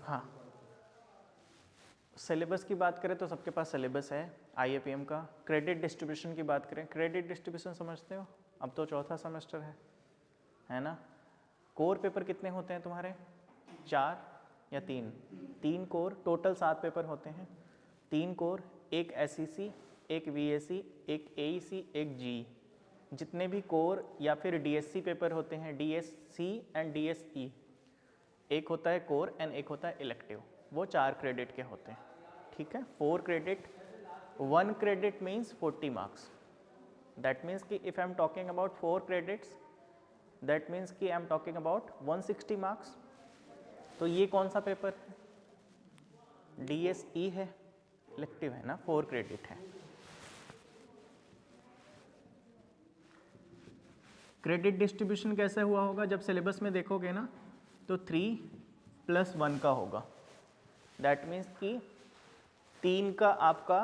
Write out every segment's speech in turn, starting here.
हाँ, सिलेबस की बात करें तो सबके पास सिलेबस है IAPM का। क्रेडिट डिस्ट्रीब्यूशन की बात करें, क्रेडिट डिस्ट्रीब्यूशन समझते हो? अब तो चौथा सेमेस्टर है ना? कोर पेपर कितने होते हैं तुम्हारे? 4 या 3? 3 कोर, टोटल 7 पेपर होते हैं। 3 कोर, एक SEC, एक VAC, एक AEC, एक GE। जितने भी कोर या फिर DSC पेपर होते हैं, DSC एंड DSE, एक होता है कोर एंड एक होता है इलेक्टिव, वो 4 क्रेडिट के होते हैं। ठीक है, 4 credit, 1 credit means 40 marks. That means कि if I am talking about 4 credits, that means कि I am talking about 160 marks. तो ये कौन सा पेपर है? DSE है, इलेक्टिव है ना, 4 क्रेडिट है। क्रेडिट डिस्ट्रीब्यूशन कैसे हुआ होगा? जब सिलेबस में देखोगे ना तो 3+1 का होगा। दैट मीन्स कि 3 का आपका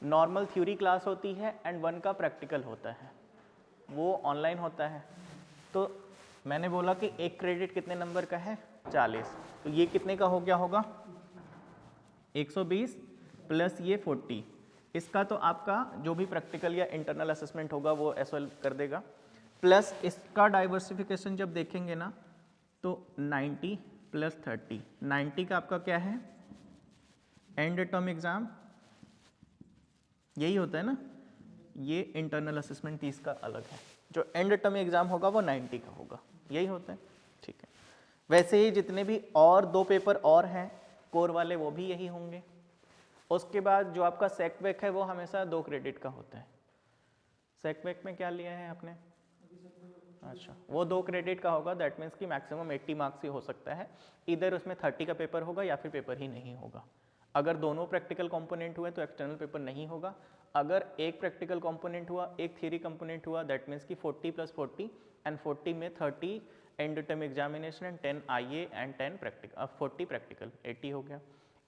नॉर्मल थ्योरी क्लास होती है एंड 1 का प्रैक्टिकल होता है, वो ऑनलाइन होता है। तो मैंने बोला कि एक क्रेडिट कितने नंबर का है? 40। तो ये कितने का हो गया होगा? 120 प्लस ये 40। इसका तो आपका जो भी प्रैक्टिकल या इंटरनल असेसमेंट होगा वो एस वेल कर देगा, प्लस इसका डाइवर्सिफिकेशन जब देखेंगे ना तो 90 प्लस 30, 90 का आपका क्या है? एंड टर्म एग्जाम, यही होता है ना। ये इंटरनल असेसमेंट 30 का अलग है, जो एंड टर्म एग्जाम होगा वो 90 का होगा, यही होता है। ठीक है, वैसे ही जितने भी और 2 पेपर और हैं कोर वाले वो भी यही होंगे। उसके बाद जो आपका सेकवेक है वो हमेशा 2 क्रेडिट का होता है। सेकवेक में क्या लिया है आपने? अच्छा, वो 2 क्रेडिट का होगा। दैट मीन्स कि मैक्सिमम 80 मार्क्स ही हो सकता है। इधर उसमें 30 का पेपर होगा या फिर पेपर ही नहीं होगा। अगर दोनों प्रैक्टिकल कंपोनेंट हुए तो एक्सटर्नल पेपर नहीं होगा। अगर एक प्रैक्टिकल कंपोनेंट हुआ, एक थियरी कंपोनेंट हुआ, दैट मीन्स कि 40 + 40 एंड 40 में 30 and term examination and 10 IA and 10 practical, अब 40 प्रैक्टिकल, 80 हो गया।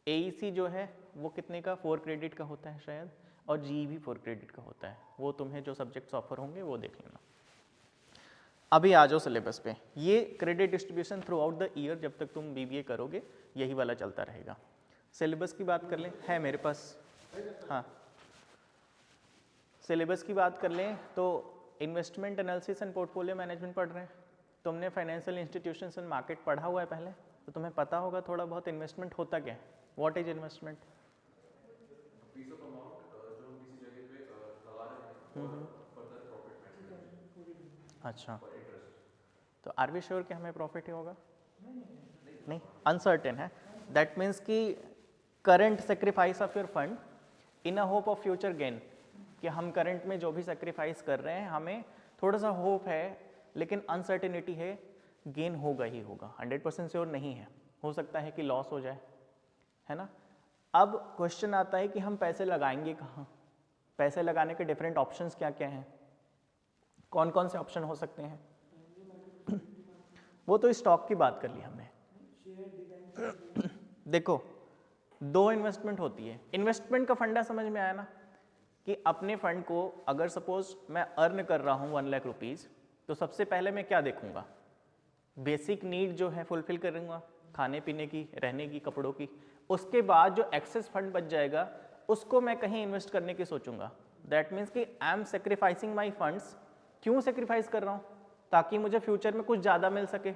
AEC जो है वो कितने का? 4 क्रेडिट का होता है शायद, और GE भी 4 क्रेडिट का होता है। वो तुम्हें जो सब्जेक्ट्स ऑफर होंगे वो देख लेना। अभी आ जाओ सिलेबस पे। ये credit distribution through out the year, जब तक तुम BBA करोगे यही वाला चलता रहेगा। सिलेबस की बात कर लें, है मेरे पास, हाँ, सिलेबस की बात कर लें तो investment analysis and portfolio management पढ़ रहे हैं। तुमने फाइनेंशियल इंस्टीट्यूशंस एंड मार्केट पढ़ा हुआ है पहले, तो तुम्हें पता होगा थोड़ा बहुत इन्वेस्टमेंट होता क्या है। What is investment? Piece of amount जो हम किसी जगह पे लगा रहे हैं और फर्दर प्रॉफिट मैक्सिमाइजेशन अच्छा, और इंटरेस्ट। तो आर वी श्योर कि हमें प्रॉफिट ही होगा? नहीं, अनसर्टेन है। दैट मीन्स कि current sacrifice of your fund in a hope of future gain, कि हम करंट में जो भी सेक्रीफाइस कर रहे हैं हमें थोड़ा सा होप है, लेकिन अनसर्टेनिटी है, गेन होगा ही होगा, 100% श्योर नहीं है, हो सकता है कि लॉस हो जाए, है ना। अब क्वेश्चन आता है कि हम पैसे लगाएंगे कहाँ? पैसे लगाने के डिफरेंट ऑप्शंस क्या क्या हैं? कौन कौन से ऑप्शन हो सकते हैं? वो तो स्टॉक की बात कर ली हमने। देखो, 2 इन्वेस्टमेंट होती है। इन्वेस्टमेंट का फंडा समझ में आया ना, कि अपने फंड को अगर सपोज मैं अर्न कर रहा हूँ 1 लाख रुपीज़, तो सबसे पहले मैं क्या देखूंगा? बेसिक नीड जो है फुलफिल करूँगा, खाने पीने की, रहने की, कपड़ों की। उसके बाद जो एक्सेस फंड बच जाएगा उसको मैं कहीं इन्वेस्ट करने की सोचूंगा। दैट मीन्स कि I M sacrificing my funds. क्यों सेक्रीफाइस कर रहा हूँ? ताकि मुझे फ्यूचर में कुछ ज़्यादा मिल सके,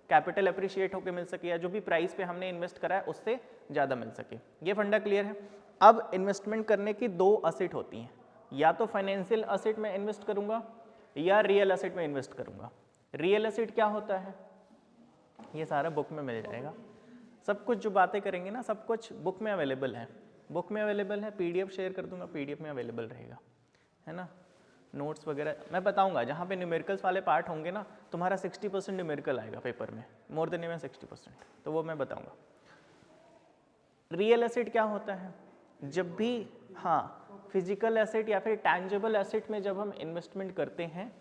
कैपिटल अप्रिशिएट होकर मिल सके, या जो भी प्राइस पे हमने इन्वेस्ट करा है उससे ज़्यादा मिल सके। ये फंडा क्लियर है। अब इन्वेस्टमेंट करने की 2 असेट होती हैं, या तो फाइनेंशियल असेट में इन्वेस्ट करूँगा या रियल असेट में इन्वेस्ट करूँगा। रियल एस्टेट क्या होता है? ये सारा बुक में मिल जाएगा। सब कुछ जो बातें करेंगे ना, सब कुछ बुक में अवेलेबल है। बुक में अवेलेबल है, PDF शेयर कर दूंगा, PDF में अवेलेबल रहेगा, है ना। नोट्स वगैरह मैं बताऊंगा। जहाँ पे न्यूमेरिकल्स वाले पार्ट होंगे ना, तुम्हारा 60% न्यूमेरिकल आएगा पेपर में, मोर देन इवन 60%, तो वो मैं बताऊंगा। रियल एसेट क्या होता है? जब भी, हाँ, फिजिकल एसेट या फिर टैंजिबल एसेट में जब हम इन्वेस्टमेंट करते हैं,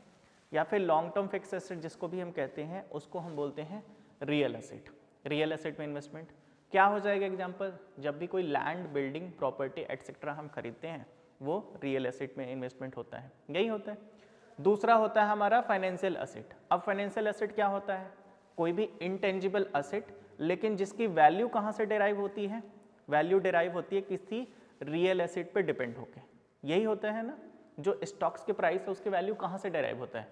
या फिर लॉन्ग टर्म फिक्स एसेट जिसको भी हम कहते हैं, उसको हम बोलते हैं रियल एसेट। रियल एसेट में इन्वेस्टमेंट क्या हो जाएगा? एग्जांपल, जब भी कोई लैंड, बिल्डिंग, प्रॉपर्टी एटसेट्रा हम खरीदते हैं, वो रियल एसेट में इन्वेस्टमेंट होता है, यही होता है। दूसरा होता है हमारा फाइनेंशियल एसेट। अब फाइनेंशियल एसेट क्या होता है? कोई भी इंटेंजिबल एसेट लेकिन जिसकी वैल्यू कहाँ से डेराइव होती है, वैल्यू डेराइव होती है किसी रियल एसेट पे डिपेंड होके। यही होता है ना, जो स्टॉक्स के प्राइस है उसके वैल्यू कहाँ से डेराइव होता है,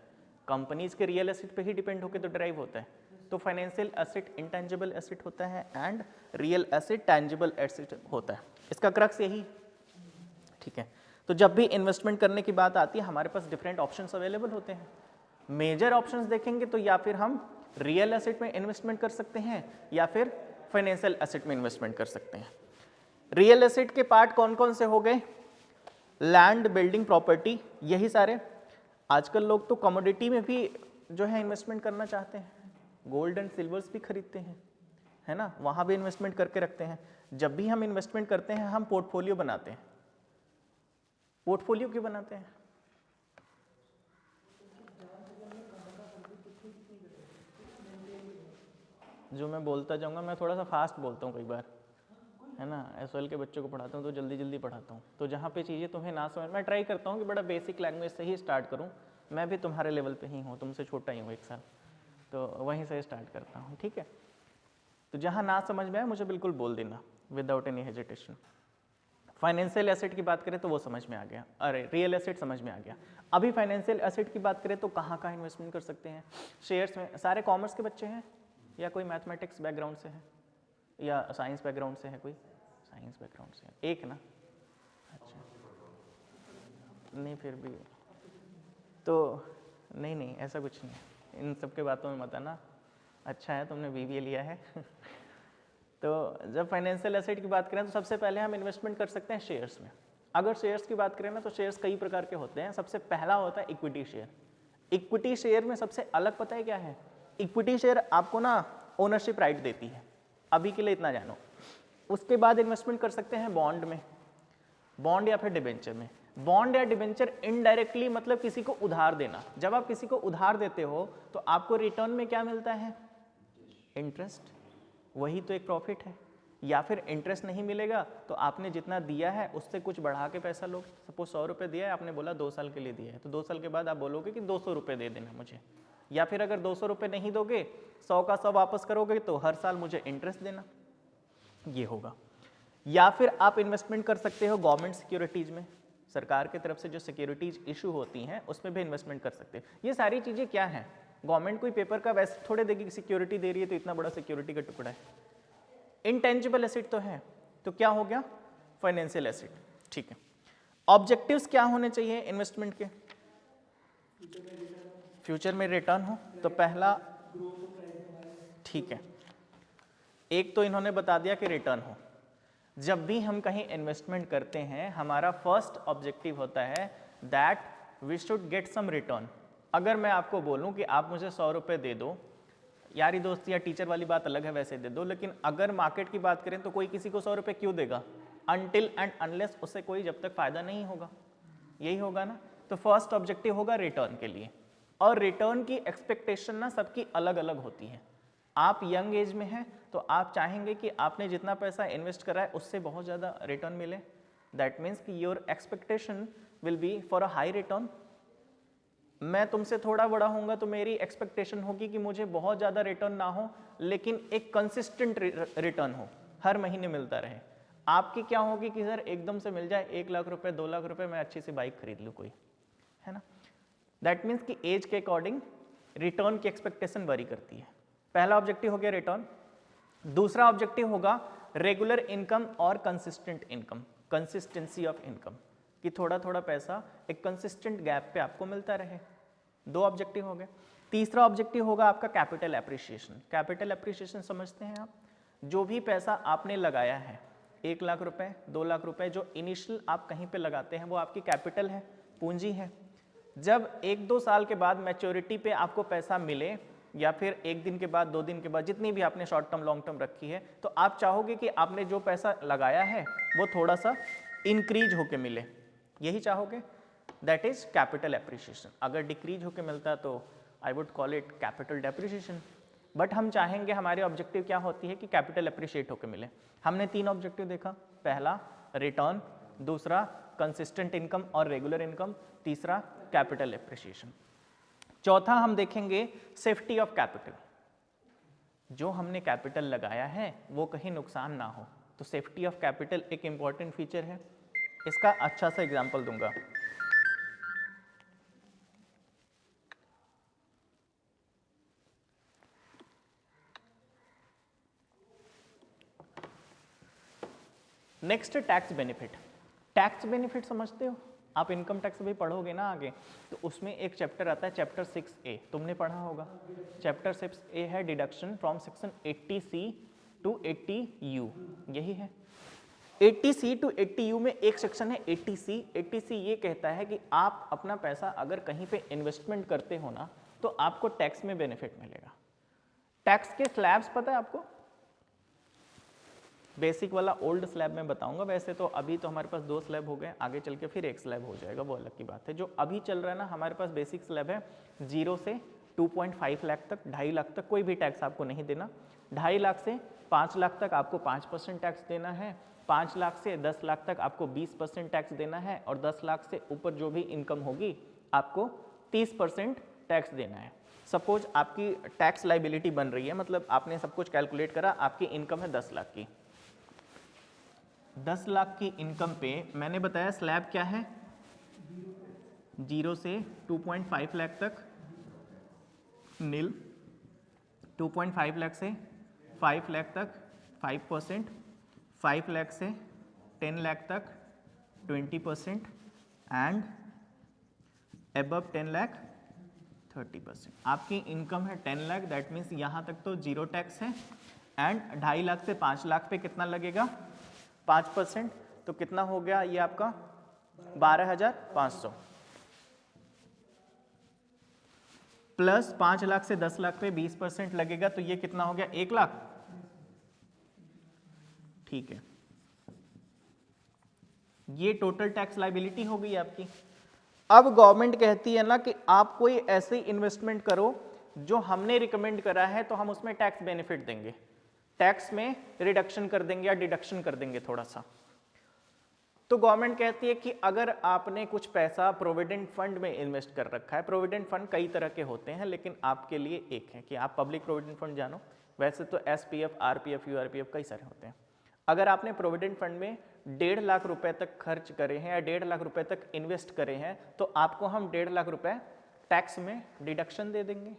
कंपनीज के रियल एसेट पे ही डिपेंड होके तो डेराइव होता है। तो फाइनेंशियल एसेट इंटेंजिबल एसेट होता है and real asset tangible asset होता है। इसका क्रक्स यही, ठीक है। तो जब भी इन्वेस्टमेंट करने की बात आती है हमारे पास डिफरेंट ऑप्शंस अवेलेबल होते हैं। मेजर ऑप्शंस देखेंगे तो या फिर हम रियल एसेट में इन्वेस्टमेंट कर सकते हैं या फिर फाइनेंशियल एसेट में इन्वेस्टमेंट कर सकते हैं। रियल एसेट के पार्ट कौन कौन से हो गए, लैंड, बिल्डिंग, प्रॉपर्टी, यही सारे। आजकल लोग तो कमोडिटी में भी जो है इन्वेस्टमेंट करना चाहते हैं, गोल्ड एंड सिल्वर्स भी खरीदते हैं, है ना, वहाँ भी इन्वेस्टमेंट करके रखते हैं। जब भी हम इन्वेस्टमेंट करते हैं हम पोर्टफोलियो बनाते हैं। पोर्टफोलियो क्यों बनाते हैं? जो मैं बोलता जाऊँगा, मैं थोड़ा सा फास्ट बोलता हूँ कई बार, है ना, एसओएल के बच्चों को पढ़ाता हूँ तो जल्दी जल्दी पढ़ाता हूँ, तो जहाँ पे चीज़ें तुम्हें ना समझ, मैं ट्राई करता हूँ कि बड़ा बेसिक लैंग्वेज से ही स्टार्ट करूँ। मैं भी तुम्हारे लेवल पे ही हूँ, तुमसे छोटा ही हूँ 1 साल, तो वहीं से स्टार्ट करता हूँ, ठीक है। तो जहाँ ना समझ में आए मुझे बिल्कुल बोल देना without any hesitation. Financial asset की बात करें तो वो समझ में आ गया, अरे रियल एसेट समझ में आ गया। अभी फाइनेंशियल एसेट की बात करें तो कहाँ कहाँ इन्वेस्टमेंट कर सकते हैं? शेयर्स में। सारे कॉमर्स के बच्चे हैं या कोई मैथमेटिक्स बैकग्राउंड से है या साइंस बैकग्राउंड से है? कोई साइंस बैकग्राउंड से है, एक ना, अच्छा, नहीं फिर भी तो नहीं ऐसा कुछ नहीं, इन सब के बातों में मत आना। अच्छा है तुमने बीबीए लिया है। तो जब फाइनेंशियल एसेट की बात करें तो सबसे पहले हम इन्वेस्टमेंट कर सकते हैं शेयर्स में। अगर शेयर्स की बात करें ना तो शेयर्स कई प्रकार के होते हैं। सबसे पहला होता है इक्विटी शेयर। इक्विटी शेयर में सबसे अलग पता है क्या है? इक्विटी शेयर आपको ना ओनरशिप राइट देती है, अभी के लिए इतना जानो। उसके बाद इन्वेस्टमेंट कर सकते हैं बॉन्ड में, बॉन्ड या फिर डिबेंचर में। बॉन्ड या डिबेंचर इनडायरेक्टली मतलब किसी को उधार देना। जब आप किसी को उधार देते हो तो आपको रिटर्न में क्या मिलता है? इंटरेस्ट, वही तो एक प्रॉफिट है। या फिर इंटरेस्ट नहीं मिलेगा तो आपने जितना दिया है उससे कुछ बढ़ा के पैसा लो। सपोज 100 रुपये दिया है, आपने बोला 2 साल के लिए दिया है, तो 2 साल के बाद आप बोलोगे कि 200 रुपये दे देना मुझे। या फिर अगर 200 रुपये नहीं दोगे, 100 का 100 वापस करोगे तो हर साल मुझे इंटरेस्ट देना, ये होगा। या फिर आप इन्वेस्टमेंट कर सकते हो गवर्नमेंट सिक्योरिटीज में, सरकार की तरफ से जो सिक्योरिटीज इशू होती हैं उसमें भी इन्वेस्टमेंट कर सकते हो। ये सारी चीज़ें क्या हैं? गवर्नमेंट कोई पेपर का वैसे थोड़े देगी कि सिक्योरिटी दे रही है तो इतना बड़ा सिक्योरिटी का टुकड़ा है। इंटेंजिबल एसेट तो है, तो क्या हो गया? फाइनेंशियल एसेट, ठीक है। ऑब्जेक्टिव्स क्या होने चाहिए इन्वेस्टमेंट के? फ्यूचर में रिटर्न हो, तो पहला, ठीक है, एक तो इन्होंने बता दिया कि रिटर्न हो। जब भी हम कहीं इन्वेस्टमेंट करते हैं हमारा फर्स्ट ऑब्जेक्टिव होता है that we should get some return. अगर मैं आपको बोलूं कि आप मुझे 100 रुपये दे दो, यारी दोस्ती या टीचर वाली बात अलग है, वैसे दे दो, लेकिन अगर मार्केट की बात करें तो कोई किसी को 100 रुपये क्यों देगा? अनटिल एंड अनलेस उससे कोई जब तक फायदा नहीं होगा, यही होगा ना। तो फर्स्ट ऑब्जेक्टिव होगा रिटर्न के लिए। और रिटर्न की एक्सपेक्टेशन ना सबकी अलग अलग होती है। आप यंग एज में हैं तो आप चाहेंगे कि आपने जितना पैसा इन्वेस्ट करा है उससे बहुत ज़्यादा रिटर्न मिले। दैट मीन्स कि your expectation will be for a high return. मैं तुमसे थोड़ा बड़ा होऊंगा तो मेरी एक्सपेक्टेशन होगी कि मुझे बहुत ज़्यादा रिटर्न ना हो लेकिन एक कंसिस्टेंट रिटर्न हो, हर महीने मिलता रहे। आपकी क्या होगी कि सर एकदम से मिल जाए 1 लाख रुपए 2 लाख रुपए, मैं अच्छी सी बाइक खरीद लूँ कोई, है ना। दैट मीन्स कि एज के अकॉर्डिंग रिटर्न की एक्सपेक्टेशन वरी करती है। पहला ऑब्जेक्टिव हो गया रिटर्न। दूसरा ऑब्जेक्टिव होगा रेगुलर इनकम और consistent income, consistency of income, कि थोड़ा थोड़ा पैसा एक कंसिस्टेंट गैप पे आपको मिलता रहे। 2 ऑब्जेक्टिव हो गए। तीसरा ऑब्जेक्टिव होगा आपका कैपिटल एप्रिसिएशन। कैपिटल एप्रिसिएशन समझते हैं आप? जो भी पैसा आपने लगाया है, 1 लाख रुपए 2 लाख रुपए, जो इनिशियल आप कहीं पे लगाते हैं वो आपकी कैपिटल है, पूंजी है। जब 1-2 साल के बाद मैच्योरिटी पे आपको पैसा मिले या फिर 1 दिन के बाद 2 दिन के बाद, जितनी भी आपने शॉर्ट टर्म लॉन्ग टर्म रखी है, तो आप चाहोगे कि आपने जो पैसा लगाया है वो थोड़ा सा इंक्रीज होके मिले, यही चाहोगे। That is capital appreciation. अगर डिक्रीज होके मिलता तो I would call it capital depreciation. But हम चाहेंगे, हमारी ऑब्जेक्टिव क्या होती है कि कैपिटल एप्रिशिएट होकर मिले। हमने 3 ऑब्जेक्टिव देखा, पहला रिटर्न, दूसरा कंसिस्टेंट इनकम और रेगुलर इनकम, तीसरा कैपिटल एप्रिसिएशन। चौथा हम देखेंगे सेफ्टी ऑफ कैपिटल। जो हमने कैपिटल लगाया है वो कहीं नुकसान ना हो। तो सेफ्टी ऑफ कैपिटल एक इम्पॉर्टेंट फीचर है। इसका अच्छा सा एग्जांपल दूंगा। Next tax benefit. Tax benefit समझते हो आप? इनकम टैक्स भी पढ़ोगे ना आगे, तो उसमें एक चैप्टर आता है चैप्टर 6A, तुमने पढ़ा होगा। चैप्टर 6A है deduction from section 80C to 80U, यही है। 80C टू 80U में एक सेक्शन है 80C। 80C ये कहता है कि आप अपना पैसा अगर कहीं पे इन्वेस्टमेंट करते हो ना, तो आपको टैक्स में बेनिफिट मिलेगा। टैक्स के स्लैब्स पता है आपको? बेसिक वाला ओल्ड स्लैब में बताऊंगा। वैसे तो अभी तो हमारे पास 2 स्लैब हो गए, आगे चल के फिर एक स्लैब हो जाएगा, वो अलग की बात है। जो अभी चल रहा है ना हमारे पास बेसिक स्लैब है 0 से 2.5 लाख तक, 2.5 लाख तक कोई भी टैक्स आपको नहीं देना। 2.5 लाख से 5 लाख तक आपको 5% टैक्स देना है। 5 लाख से 10 लाख तक आपको 20% टैक्स देना है। और 10 लाख से ऊपर जो भी इनकम होगी आपको 30% टैक्स देना है। सपोज आपकी टैक्स लाइबिलिटी बन रही है, मतलब आपने सब कुछ कैलकुलेट करा, आपकी इनकम है 10 लाख की। 10 लाख की इनकम पे मैंने बताया स्लैब क्या है, 0 से 2.5 लाख तक नील, 2.5 लाख से 5 लाख तक 5%, 5 लाख से 10 लाख तक 20% एंड अबव 10 लाख 30%। आपकी इनकम है 10 लाख, दैट मीन्स यहाँ तक तो 0 टैक्स है। एंड 2.5 लाख से 5 लाख पे कितना लगेगा? 5%, तो कितना हो गया ये आपका 12,500 प्लस 5 लाख से 10 लाख पे 20% लगेगा, तो ये कितना हो गया 1 लाख। ठीक है, ये टोटल टैक्स लाइबिलिटी हो गई आपकी। अब गवर्नमेंट कहती है ना कि आप कोई ऐसी इन्वेस्टमेंट करो जो हमने रिकमेंड करा है, तो हम उसमें टैक्स बेनिफिट देंगे, टैक्स में रिडक्शन कर देंगे या डिडक्शन कर देंगे थोड़ा सा। तो गवर्नमेंट कहती है कि अगर आपने कुछ पैसा प्रोविडेंट फंड में इन्वेस्ट कर रखा है, प्रोविडेंट फंड कई तरह के होते हैं, लेकिन आपके लिए एक है कि आप पब्लिक प्रोविडेंट फंड जानो। वैसे तो SPF, RPF, URPF कई सारे होते हैं। अगर आपने प्रोविडेंट फंड में 1.5 लाख रुपए तक खर्च करे हैं या 1.5 लाख रुपए तक इन्वेस्ट करे हैं, तो आपको हम 1.5 लाख रुपए टैक्स में डिडक्शन दे देंगे।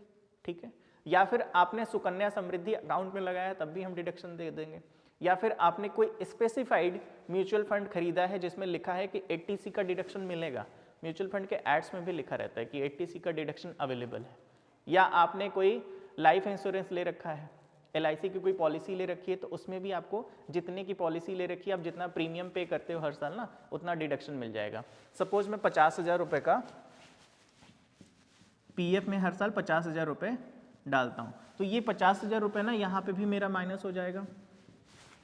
ठीक है, या फिर आपने सुकन्या समृद्धि अकाउंट में लगाया तब भी हम डिडक्शन दे देंगे। या फिर आपने कोई स्पेसिफाइड म्यूचुअल फंड खरीदा है जिसमें लिखा है कि 80C का डिडक्शन मिलेगा, म्यूचुअल फंड के एड्स में भी लिखा रहता है कि 80C का डिडक्शन अवेलेबल है। या आपने कोई लाइफ इंश्योरेंस ले रखा है, LIC की कोई पॉलिसी ले रखी है, तो उसमें भी आपको जितने की पॉलिसी ले रखी है, आप जितना प्रीमियम पे करते हो हर साल ना, उतना डिडक्शन मिल जाएगा। सपोज मैं 50,000 रुपए का PF में हर साल 50,000 रुपए डालता हूँ, तो ये 50,000 रुपए ना यहाँ पे भी मेरा माइनस हो जाएगा।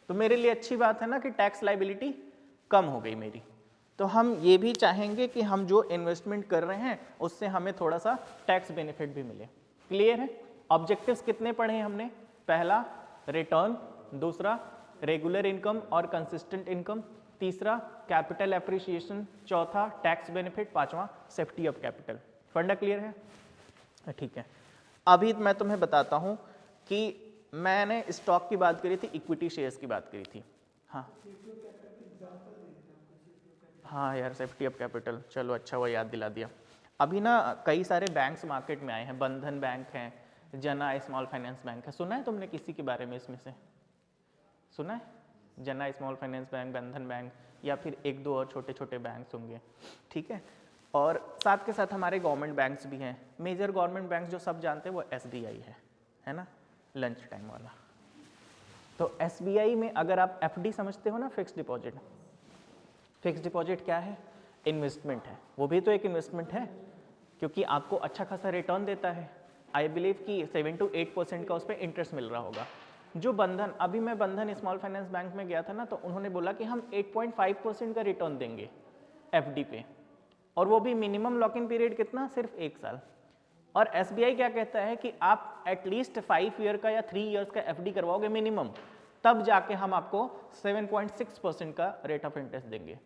तो मेरे लिए अच्छी बात है ना कि टैक्स लाइबिलिटी कम हो गई मेरी। तो हम ये भी चाहेंगे कि हम जो इन्वेस्टमेंट कर रहे हैं उससे हमें थोड़ा सा टैक्स बेनिफिट भी मिले। क्लियर है? ऑब्जेक्टिव्स कितने पढ़े हमने? पहला रिटर्न, दूसरा रेगुलर इनकम और कंसिस्टेंट इनकम, तीसरा कैपिटल एप्रिसिएशन, चौथा टैक्स बेनिफिट, पांचवा सेफ्टी ऑफ कैपिटल। फंडा क्लियर है? ठीक है, अभी मैं तुम्हें बताता हूं कि मैंने स्टॉक की बात करी थी, इक्विटी शेयर्स की बात करी थी। हाँ यार, सेफ्टी ऑफ कैपिटल, चलो अच्छा हुआ याद दिला दिया। अभी ना कई सारे बैंक्स मार्केट में आए हैं, बंधन बैंक है, जना स्मॉल फाइनेंस बैंक है। सुना है तुमने किसी के बारे में इसमें से? सुना है? जना स्मॉल फाइनेंस बैंक, बंधन बैंक, या फिर 1-2 और छोटे छोटे बैंक्स होंगे। ठीक है, और साथ के साथ हमारे गवर्नमेंट बैंक्स भी हैं। मेजर गवर्नमेंट बैंक्स जो सब जानते हैं वो SBI है ना, लंच टाइम वाला। तो SBI में अगर आप FD समझते हो ना, फिक्स डिपॉजिट, फिक्स डिपॉजिट क्या है? इन्वेस्टमेंट है, वो भी तो एक इन्वेस्टमेंट है, क्योंकि आपको अच्छा खासा रिटर्न देता है। आई बिलीव कि 7 to 8% का उस पर इंटरेस्ट मिल रहा होगा। जो बंधन, अभी मैं बंधन स्मॉल फाइनेंस बैंक में गया था ना, तो उन्होंने बोला कि हम 8.5% का रिटर्न देंगे FD पे, और वो भी मिनिमम लॉक इन पीरियड कितना? सिर्फ 1 साल। और SBI क्या कहता है कि आप एटलीस्ट 5 ईयर का या 3 ईयर्स का FD करवाओगे मिनिमम, तब जाके हम आपको 7.6% का रेट ऑफ इंटरेस्ट देंगे।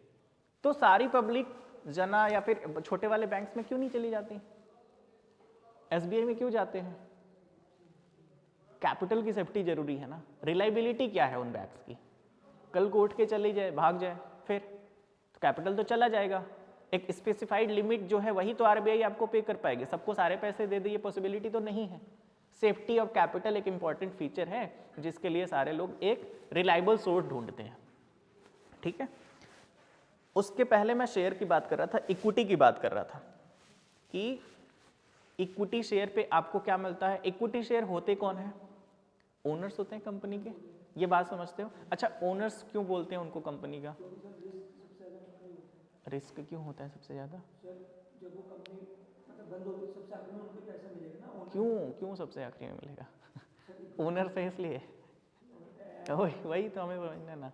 तो सारी पब्लिक जना या फिर छोटे वाले बैंक्स में क्यों नहीं चली जाती? SBI में क्यों जाते हैं? कैपिटल की सेफ्टी जरूरी है ना, रिलायबिलिटी क्या है उन बैग्स की, कल को उठ के चली जाए, भाग जाए, फिर तो कैपिटल तो चला जाएगा। एक स्पेसिफाइड लिमिट जो है वही तो आरबीआई आपको पे कर पाएगी, सबको सारे पैसे दे दे ये पॉसिबिलिटी तो नहीं है। सेफ्टी ऑफ कैपिटल एक इंपॉर्टेंट फीचर है जिसके लिए सारे लोग एक रिलायबल सोर्स ढूंढते हैं, ठीक है। उसके पहले मैं शेयर की बात कर रहा था, इक्विटी की बात कर रहा था कि इक्विटी शेयर पे आपको क्या मिलता है। इक्विटी शेयर होते कौन है, ओनर्स होते हैं कंपनी के, ये बात समझते हो। अच्छा, ओनर्स क्यों बोलते हैं उनको कंपनी का, रिस्क क्यों होता है सबसे ज्यादा, जब वो कंपनी मतलब बंद होगी सबसे आखिर में उनको पैसा मिलेगा ना, क्यों सबसे आखिरी में मिलेगा ओनर से, इसलिए वही तो हमें समझना ना।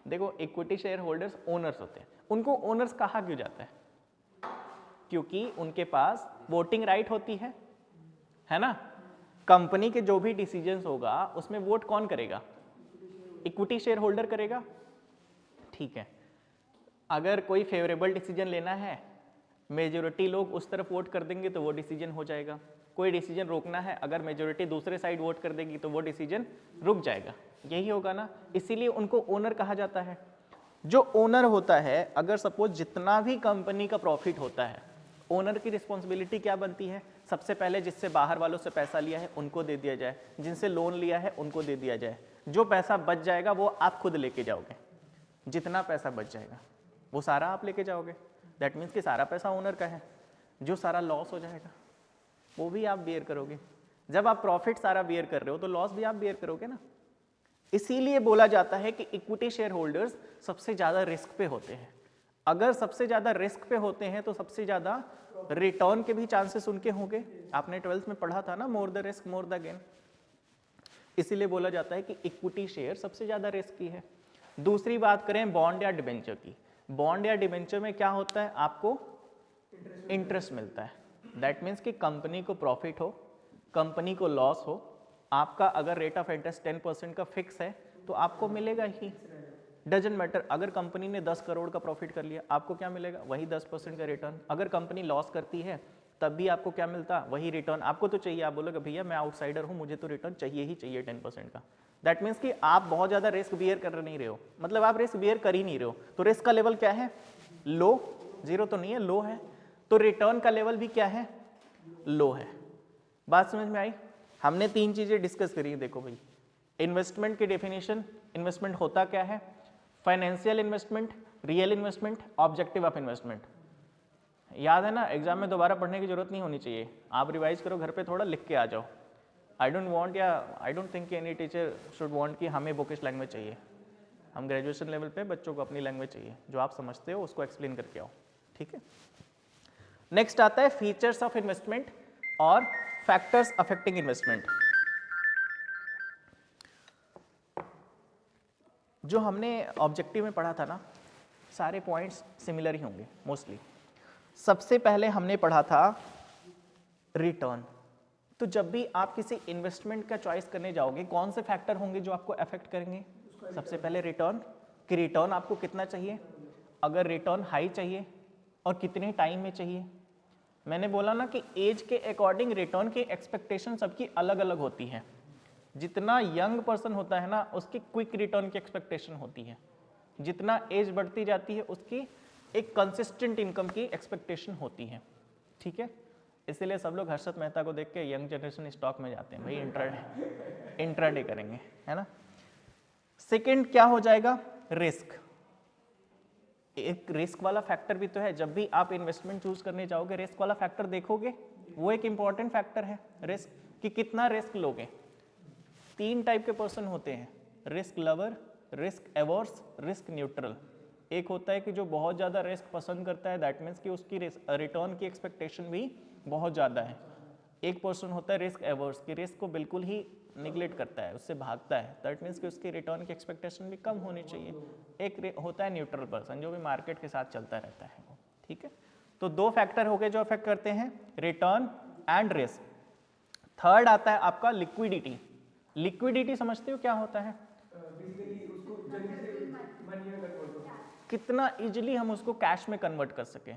देखो, इक्विटी शेयर होल्डर्स ओनर्स होते हैं, उनको ओनर्स कहा क्यों जाता है, क्योंकि उनके पास वोटिंग राइट होती है ना। कंपनी के जो भी डिसीजंस होगा उसमें वोट कौन करेगा, इक्विटी शेयर होल्डर करेगा, ठीक है। अगर कोई फेवरेबल डिसीजन लेना है, मेजोरिटी लोग उस तरफ वोट कर देंगे तो वो डिसीजन हो जाएगा। कोई डिसीजन रोकना है, अगर मेजोरिटी दूसरे साइड वोट कर देगी तो वो डिसीजन रुक जाएगा, यही होगा ना। इसीलिए उनको ओनर कहा जाता है। जो ओनर होता है, अगर सपोज जितना भी कंपनी का प्रॉफिट होता है, ओनर की रिस्पॉन्सिबिलिटी क्या बनती है, सबसे पहले जिससे बाहर वालों से पैसा लिया है उनको दे दिया जाए, जिनसे लोन लिया है उनको दे दिया जाए। जो पैसा बच जाएगा वो आप खुद लेके जाओगे, जितना पैसा बच जाएगा वो सारा आप लेके जाओगे। दैट मीन्स कि सारा पैसा ओनर का है। जो सारा लॉस हो जाएगा वो भी आप बियर करोगे। जब आप प्रॉफिट सारा बियर कर रहे हो तो लॉस भी आप बियर करोगे ना। इसीलिए बोला जाता है कि इक्विटी शेयर होल्डर्स सबसे ज्यादा रिस्क पे होते हैं। अगर सबसे ज्यादा रिस्क पे होते हैं तो सबसे ज्यादा रिटर्न के भी चांसेस उनके होंगे। आपने 12th में पढ़ा था ना, more the risk more the gain. इसीलिए बोला जाता है कि इक्विटी शेयर सबसे ज्यादा रिस्की है। दूसरी बात करें बॉन्ड या डिबेंचर की, बॉन्ड या डिबेंचर में क्या होता है, आपको इंटरेस्ट मिलता है। दैट मीन्स कि कंपनी को प्रॉफिट हो, कंपनी को लॉस हो, आपका अगर रेट ऑफ इंटरेस्ट 10% का फिक्स है तो आपको मिलेगा ही, डजंट मैटर। अगर कंपनी ने 10 करोड़ का प्रॉफिट कर लिया, आपको क्या मिलेगा, वही 10% का रिटर्न। अगर कंपनी लॉस करती है तब भी आपको क्या मिलता, वही रिटर्न। आपको तो चाहिए, आप बोलोगे भैया मैं आउटसाइडर हूँ, मुझे तो रिटर्न चाहिए ही चाहिए 10% का। दैट मीन्स कि आप बहुत ज़्यादा रिस्क बियर कर नहीं रहे हो, मतलब आप रिस्क बियर कर ही नहीं रहे हो। तो रिस्क का लेवल क्या है, लो, जीरो तो नहीं है, लो है। तो रिटर्न का लेवल भी क्या है, लो है। बात समझ में आई। हमने 3 चीजें डिस्कस करी। देखो भाई, इन्वेस्टमेंट की डेफिनेशन, इन्वेस्टमेंट होता क्या है, financial investment, real investment, objective of investment. याद है ना, एग्जाम में दोबारा पढ़ने की जरूरत नहीं होनी चाहिए। आप रिवाइज करो घर पे, थोड़ा लिख के आ जाओ। I don't think any teacher should want कि हमें बुकिश लैंग्वेज चाहिए। हम ग्रेजुएशन लेवल पे बच्चों को अपनी लैंग्वेज चाहिए, जो आप समझते हो उसको एक्सप्लेन करके आओ, ठीक है। नेक्स्ट आता है फीचर्स ऑफ इन्वेस्टमेंट और फैक्टर्स अफेक्टिंग इन्वेस्टमेंट। जो हमने ऑब्जेक्टिव में पढ़ा था ना, सारे पॉइंट्स सिमिलर ही होंगे मोस्टली। सबसे पहले हमने पढ़ा था रिटर्न। तो जब भी आप किसी इन्वेस्टमेंट का चॉइस करने जाओगे, कौन से फैक्टर होंगे जो आपको अफेक्ट करेंगे, सबसे पहले रिटर्न, कि रिटर्न आपको कितना चाहिए। अगर रिटर्न हाई चाहिए और कितने टाइम में चाहिए। मैंने बोला ना कि एज के अकॉर्डिंग रिटर्न की एक्सपेक्टेशन सबकी अलग अलग होती है। जितना यंग पर्सन होता है ना, उसकी क्विक रिटर्न की एक्सपेक्टेशन होती है। जितना एज बढ़ती जाती है उसकी एक कंसिस्टेंट इनकम की एक्सपेक्टेशन होती है, ठीक है। इसीलिए सब लोग हर्षद मेहता को देख के यंग जनरेशन स्टॉक में जाते हैं, भाई इंट्राडे करेंगे, है ना। सेकंड क्या हो जाएगा, रिस्क। एक रिस्क वाला फैक्टर भी तो है। जब भी आप इन्वेस्टमेंट चूज करने जाओगे, रिस्क वाला फैक्टर देखोगे, वो एक इंपॉर्टेंट फैक्टर है। रिस्क कि कितना रिस्क लोगे। 3 टाइप के पर्सन होते हैं, risk lover, risk averse, risk neutral. एक होता है कि जो बहुत ज़्यादा रिस्क पसंद करता है, दैट मीन्स कि उसकी रिटर्न की एक्सपेक्टेशन भी बहुत ज़्यादा है। एक पर्सन होता है रिस्क एवर्स, कि रिस्क को बिल्कुल ही निगलेक्ट करता है, उससे भागता है, दैट मीन्स कि उसकी रिटर्न की एक्सपेक्टेशन भी कम होनी चाहिए। एक होता है न्यूट्रल पर्सन, जो भी मार्केट के साथ चलता रहता है वो, ठीक है। तो 2 फैक्टर हो गए जो अफेक्ट करते हैं, रिटर्न एंड रिस्क। थर्ड आता है आपका लिक्विडिटी। लिक्विडिटी समझते हो क्या होता है, कितना इजिली हम उसको कैश में कन्वर्ट कर सके।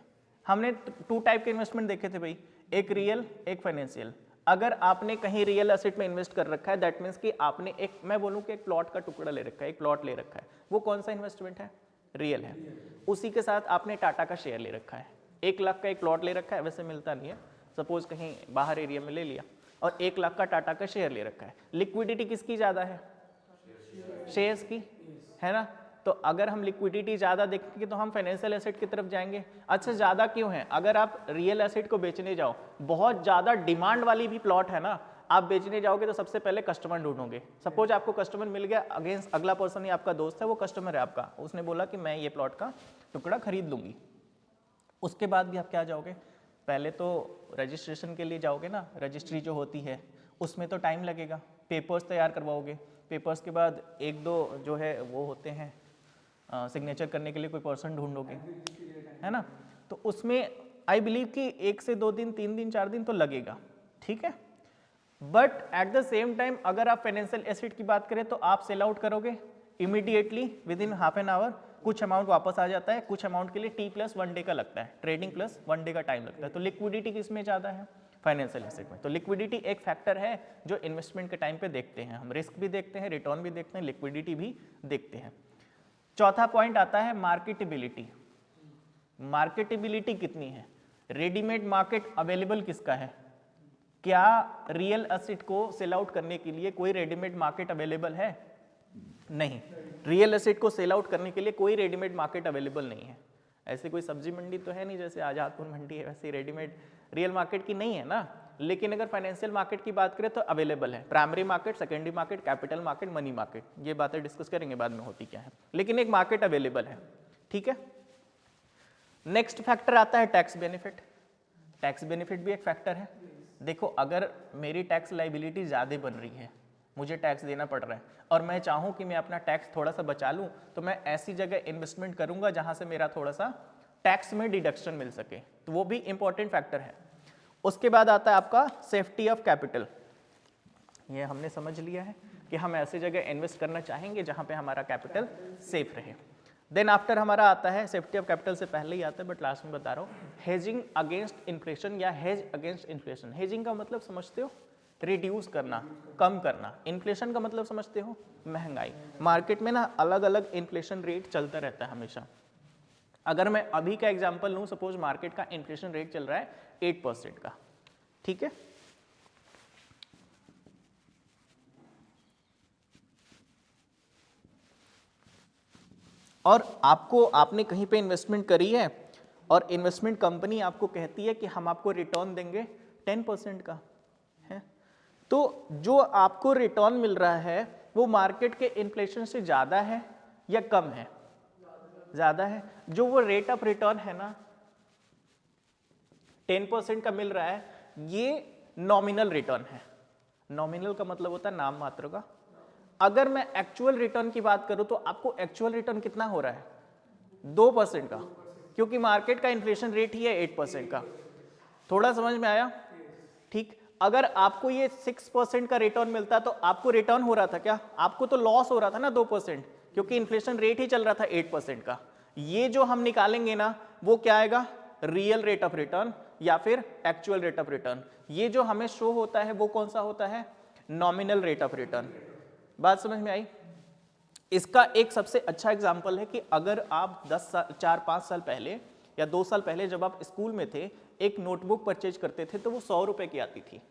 हमने 2 टाइप के इन्वेस्टमेंट देखे थे भाई, एक रियल, एक फाइनेंशियल। अगर आपने कहीं रियल एसेट में इन्वेस्ट कर रखा है, दैट मीन्स कि आपने एक, मैं बोलूं कि एक प्लॉट का टुकड़ा ले रखा है, एक प्लॉट ले रखा है, वो कौन सा इन्वेस्टमेंट है? रियल है। उसी के साथ आपने टाटा का शेयर ले रखा है, 1 लाख का एक प्लॉट ले रखा है, वैसे मिलता नहीं है, सपोज कहीं बाहर एरिया में ले लिया, और 1 लाख का टाटा का शेयर ले रखा है। लिक्विडिटी किसकी ज़्यादा है? शेयर्स की, है ना? तो अगर हम लिक्विडिटी ज़्यादा देखेंगे तो हम फाइनेंशियल एसेट की तरफ जाएंगे। अच्छा, ज़्यादा क्यों है? अगर आप रियल एसेट को बेचने जाओ, बहुत ज़्यादा डिमांड वाली भी प्लॉट है ना, आप बेचने जाओगे तो सबसे पहले कस्टमर ढूंढोगे। सपोज आपको कस्टमर मिल गया, अगेंस्ट अगला पर्सन ही आपका दोस्त है, वो कस्टमर है आपका, उसने बोला कि मैं ये प्लॉट का टुकड़ा खरीद लूंगी। उसके बाद भी आप क्या जाओगे? पहले तो रजिस्ट्रेशन के लिए जाओगे ना, रजिस्ट्री जो होती है उसमें तो टाइम लगेगा, पेपर्स तैयार करवाओगे, पेपर्स के बाद 1-2 जो है वो होते हैं सिग्नेचर करने के लिए कोई पर्सन ढूंढोगे, है ना? तो उसमें आई बिलीव कि 1 से 2 दिन, 3 दिन, 4 दिन तो लगेगा, ठीक है? But at the same time अगर आप फाइनेंशियल एसेट की बात करें तो आप सेल आउट करोगे immediately with in half an hour, कुछ अमाउंट वापस आ जाता है, कुछ अमाउंट के लिए T+1 डे का लगता है, ट्रेडिंग प्लस 1 डे का टाइम लगता है। तो लिक्विडिटी किसमें ज़्यादा है? फाइनेंशियल एसेट में। तो लिक्विडिटी एक फैक्टर है जो इन्वेस्टमेंट के टाइम पे देखते हैं हम, रिस्क भी देखते हैं, रिटर्न भी देखते हैं, लिक्विडिटी भी देखते हैं। चौथा पॉइंट आता है मार्केटेबिलिटी। मार्केटेबिलिटी कितनी है? रेडीमेड मार्केट अवेलेबल किसका है? क्या रियल एसेट को सेल आउट करने के लिए कोई रेडीमेड मार्केट अवेलेबल है? नहीं, रियल एसेट को सेल आउट करने के लिए कोई रेडीमेड मार्केट अवेलेबल नहीं है। ऐसे कोई सब्जी मंडी तो है नहीं जैसे आजादपुर मंडी है, वैसे रेडीमेड रियल मार्केट की नहीं है ना। लेकिन अगर फाइनेंशियल मार्केट की बात करें तो अवेलेबल है, primary market, secondary market, capital market, money market, ये बातें डिस्कस करेंगे बाद में होती क्या है, लेकिन एक मार्केट अवेलेबल है, ठीक है। नेक्स्ट फैक्टर आता है टैक्स बेनिफिट। टैक्स बेनिफिट भी एक फैक्टर है। देखो, अगर मेरी टैक्स लाइबिलिटी ज़्यादा बन रही है, मुझे टैक्स देना पड़ रहा है, और मैं चाहूँ कि मैं अपना टैक्स थोड़ा सा बचा लूँ, तो मैं ऐसी जगह इन्वेस्टमेंट करूँगा जहाँ से मेरा थोड़ा सा टैक्स में डिडक्शन मिल सके, तो वो भी इंपॉर्टेंट फैक्टर है। उसके बाद आता है आपका सेफ्टी ऑफ कैपिटल। ये हमने समझ लिया है कि हम ऐसी जगह इन्वेस्ट करना चाहेंगे जहाँ पे हमारा कैपिटल सेफ रहे। देन आफ्टर हमारा आता है, सेफ्टी ऑफ कैपिटल से पहले ही आता है बट लास्ट में बता रहा हूँ, हेजिंग अगेंस्ट इन्फ्लेशन या हेज अगेंस्ट इन्फ्लेशन। हेजिंग का मतलब समझते हो? रिड्यूस करना, कम करना। इन्फ्लेशन का मतलब समझते हो? महंगाई। मार्केट में ना अलग अलग इन्फ्लेशन रेट चलता रहता है हमेशा। अगर मैं अभी का एग्जांपल लूं, सपोज मार्केट का इन्फ्लेशन रेट चल रहा है 8% का, ठीक है। और आपने कहीं पे इन्वेस्टमेंट करी है और इन्वेस्टमेंट कंपनी आपको कहती है कि हम आपको रिटर्न देंगे 10% का है, तो जो आपको रिटर्न मिल रहा है वो मार्केट के इन्फ्लेशन से ज़्यादा है या कम है? ज़्यादा है। जो वो रेट ऑफ रिटर्न है ना 10% का मिल रहा है, ये नॉमिनल रिटर्न है। नॉमिनल का मतलब होता है नाम मात्र का। अगर मैं एक्चुअल रिटर्न की बात करूं तो आपको एक्चुअल रिटर्न कितना हो रहा है? 2% का, क्योंकि मार्केट का इन्फ्लेशन रेट ही है 8% का। थोड़ा समझ में आया? ठीक। अगर आपको ये 6% का रिटर्न मिलता तो आपको रिटर्न हो रहा था क्या? आपको तो लॉस हो रहा था ना 2%, क्योंकि इन्फ्लेशन रेट ही चल रहा था 8% का। ये जो हम निकालेंगे ना वो क्या आएगा? रियल रेट ऑफ रिटर्न या फिर एक्चुअल रेट ऑफ रिटर्न। ये जो हमें शो होता है वो कौन सा होता है? Nominal rate of return. बात समझ में आई? इसका एक सबसे अच्छा एग्जांपल है कि अगर आप 4-5 साल पहले या 2 साल पहले जब आप स्कूल में थे, एक नोटबुक परचेज करते थे तो वो 100 रुपए की आती थी।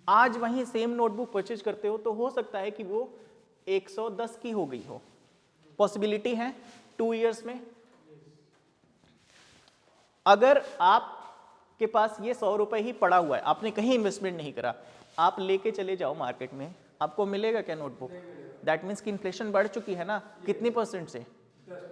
आज वहीं सेम नोटबुक परचेज करते हो तो हो सकता है कि वो 110 की हो गई हो। पॉसिबिलिटी है 2 इयर्स में। अगर आपके पास ये 100 रुपए ही पड़ा हुआ है, आपने कहीं इन्वेस्टमेंट नहीं करा, आप लेके चले जाओ मार्केट में, आपको मिलेगा क्या नोटबुक? दैट मीन्स कि इन्फ्लेशन बढ़ चुकी है ना। कितनी परसेंट से?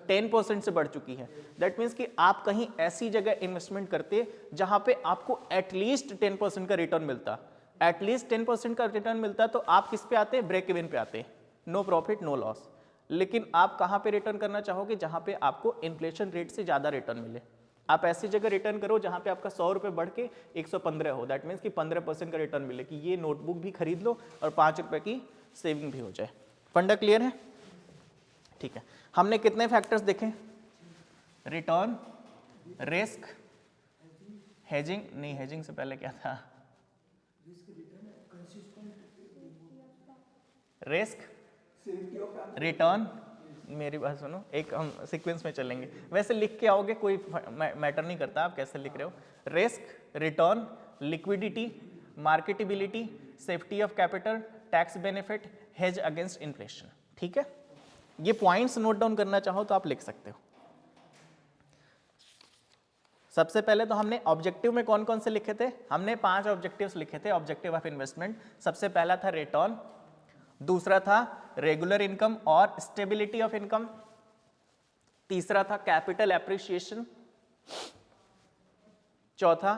10% से बढ़ चुकी है। दैट मीन्स कि आप कहीं ऐसी जगह इन्वेस्टमेंट करते जहां पे आपको एटलीस्ट 10% का रिटर्न मिलता। एटलीस्ट 10% का रिटर्न मिलता तो आप किस पे आते? ब्रेक इवन पे आते, नो प्रॉफिट नो लॉस। लेकिन आप कहां पे रिटर्न करना चाहोगे? जहां पे आपको इन्फ्लेशन रेट से ज्यादा रिटर्न मिले। आप ऐसी जगह रिटर्न करो जहां पे आपका 100 रुपए बढ़ के 115 हो। दैट मीन्स कि 15% का रिटर्न मिले, कि ये नोटबुक भी खरीद लो और 5 रुपए की सेविंग भी हो जाए। फंडा क्लियर है? ठीक है। हमने कितने फैक्टर्स देखे? रिटर्न, रिस्क, हेजिंग नहीं, हेजिंग से पहले क्या था? रिस्क सेफ्टी ऑफ रिटर्न, मेरी बात सुनो, एक हम सीक्वेंस में चलेंगे, वैसे लिख के आओगे कोई मैटर नहीं करता आप कैसे लिख रहे हो। Risk, return, liquidity, marketability, safety of capital, tax benefit, hedge against inflation. ठीक है, ये पॉइंट्स नोट डाउन करना चाहो तो आप लिख सकते हो। सबसे पहले तो हमने ऑब्जेक्टिव में कौन कौन से लिखे थे, हमने 5 ऑब्जेक्टिव्स लिखे थे ऑब्जेक्टिव ऑफ इन्वेस्टमेंट। सबसे पहला था रिटर्न, दूसरा था रेगुलर इनकम और स्टेबिलिटी ऑफ इनकम, तीसरा था कैपिटल एप्रिसिएशन, चौथा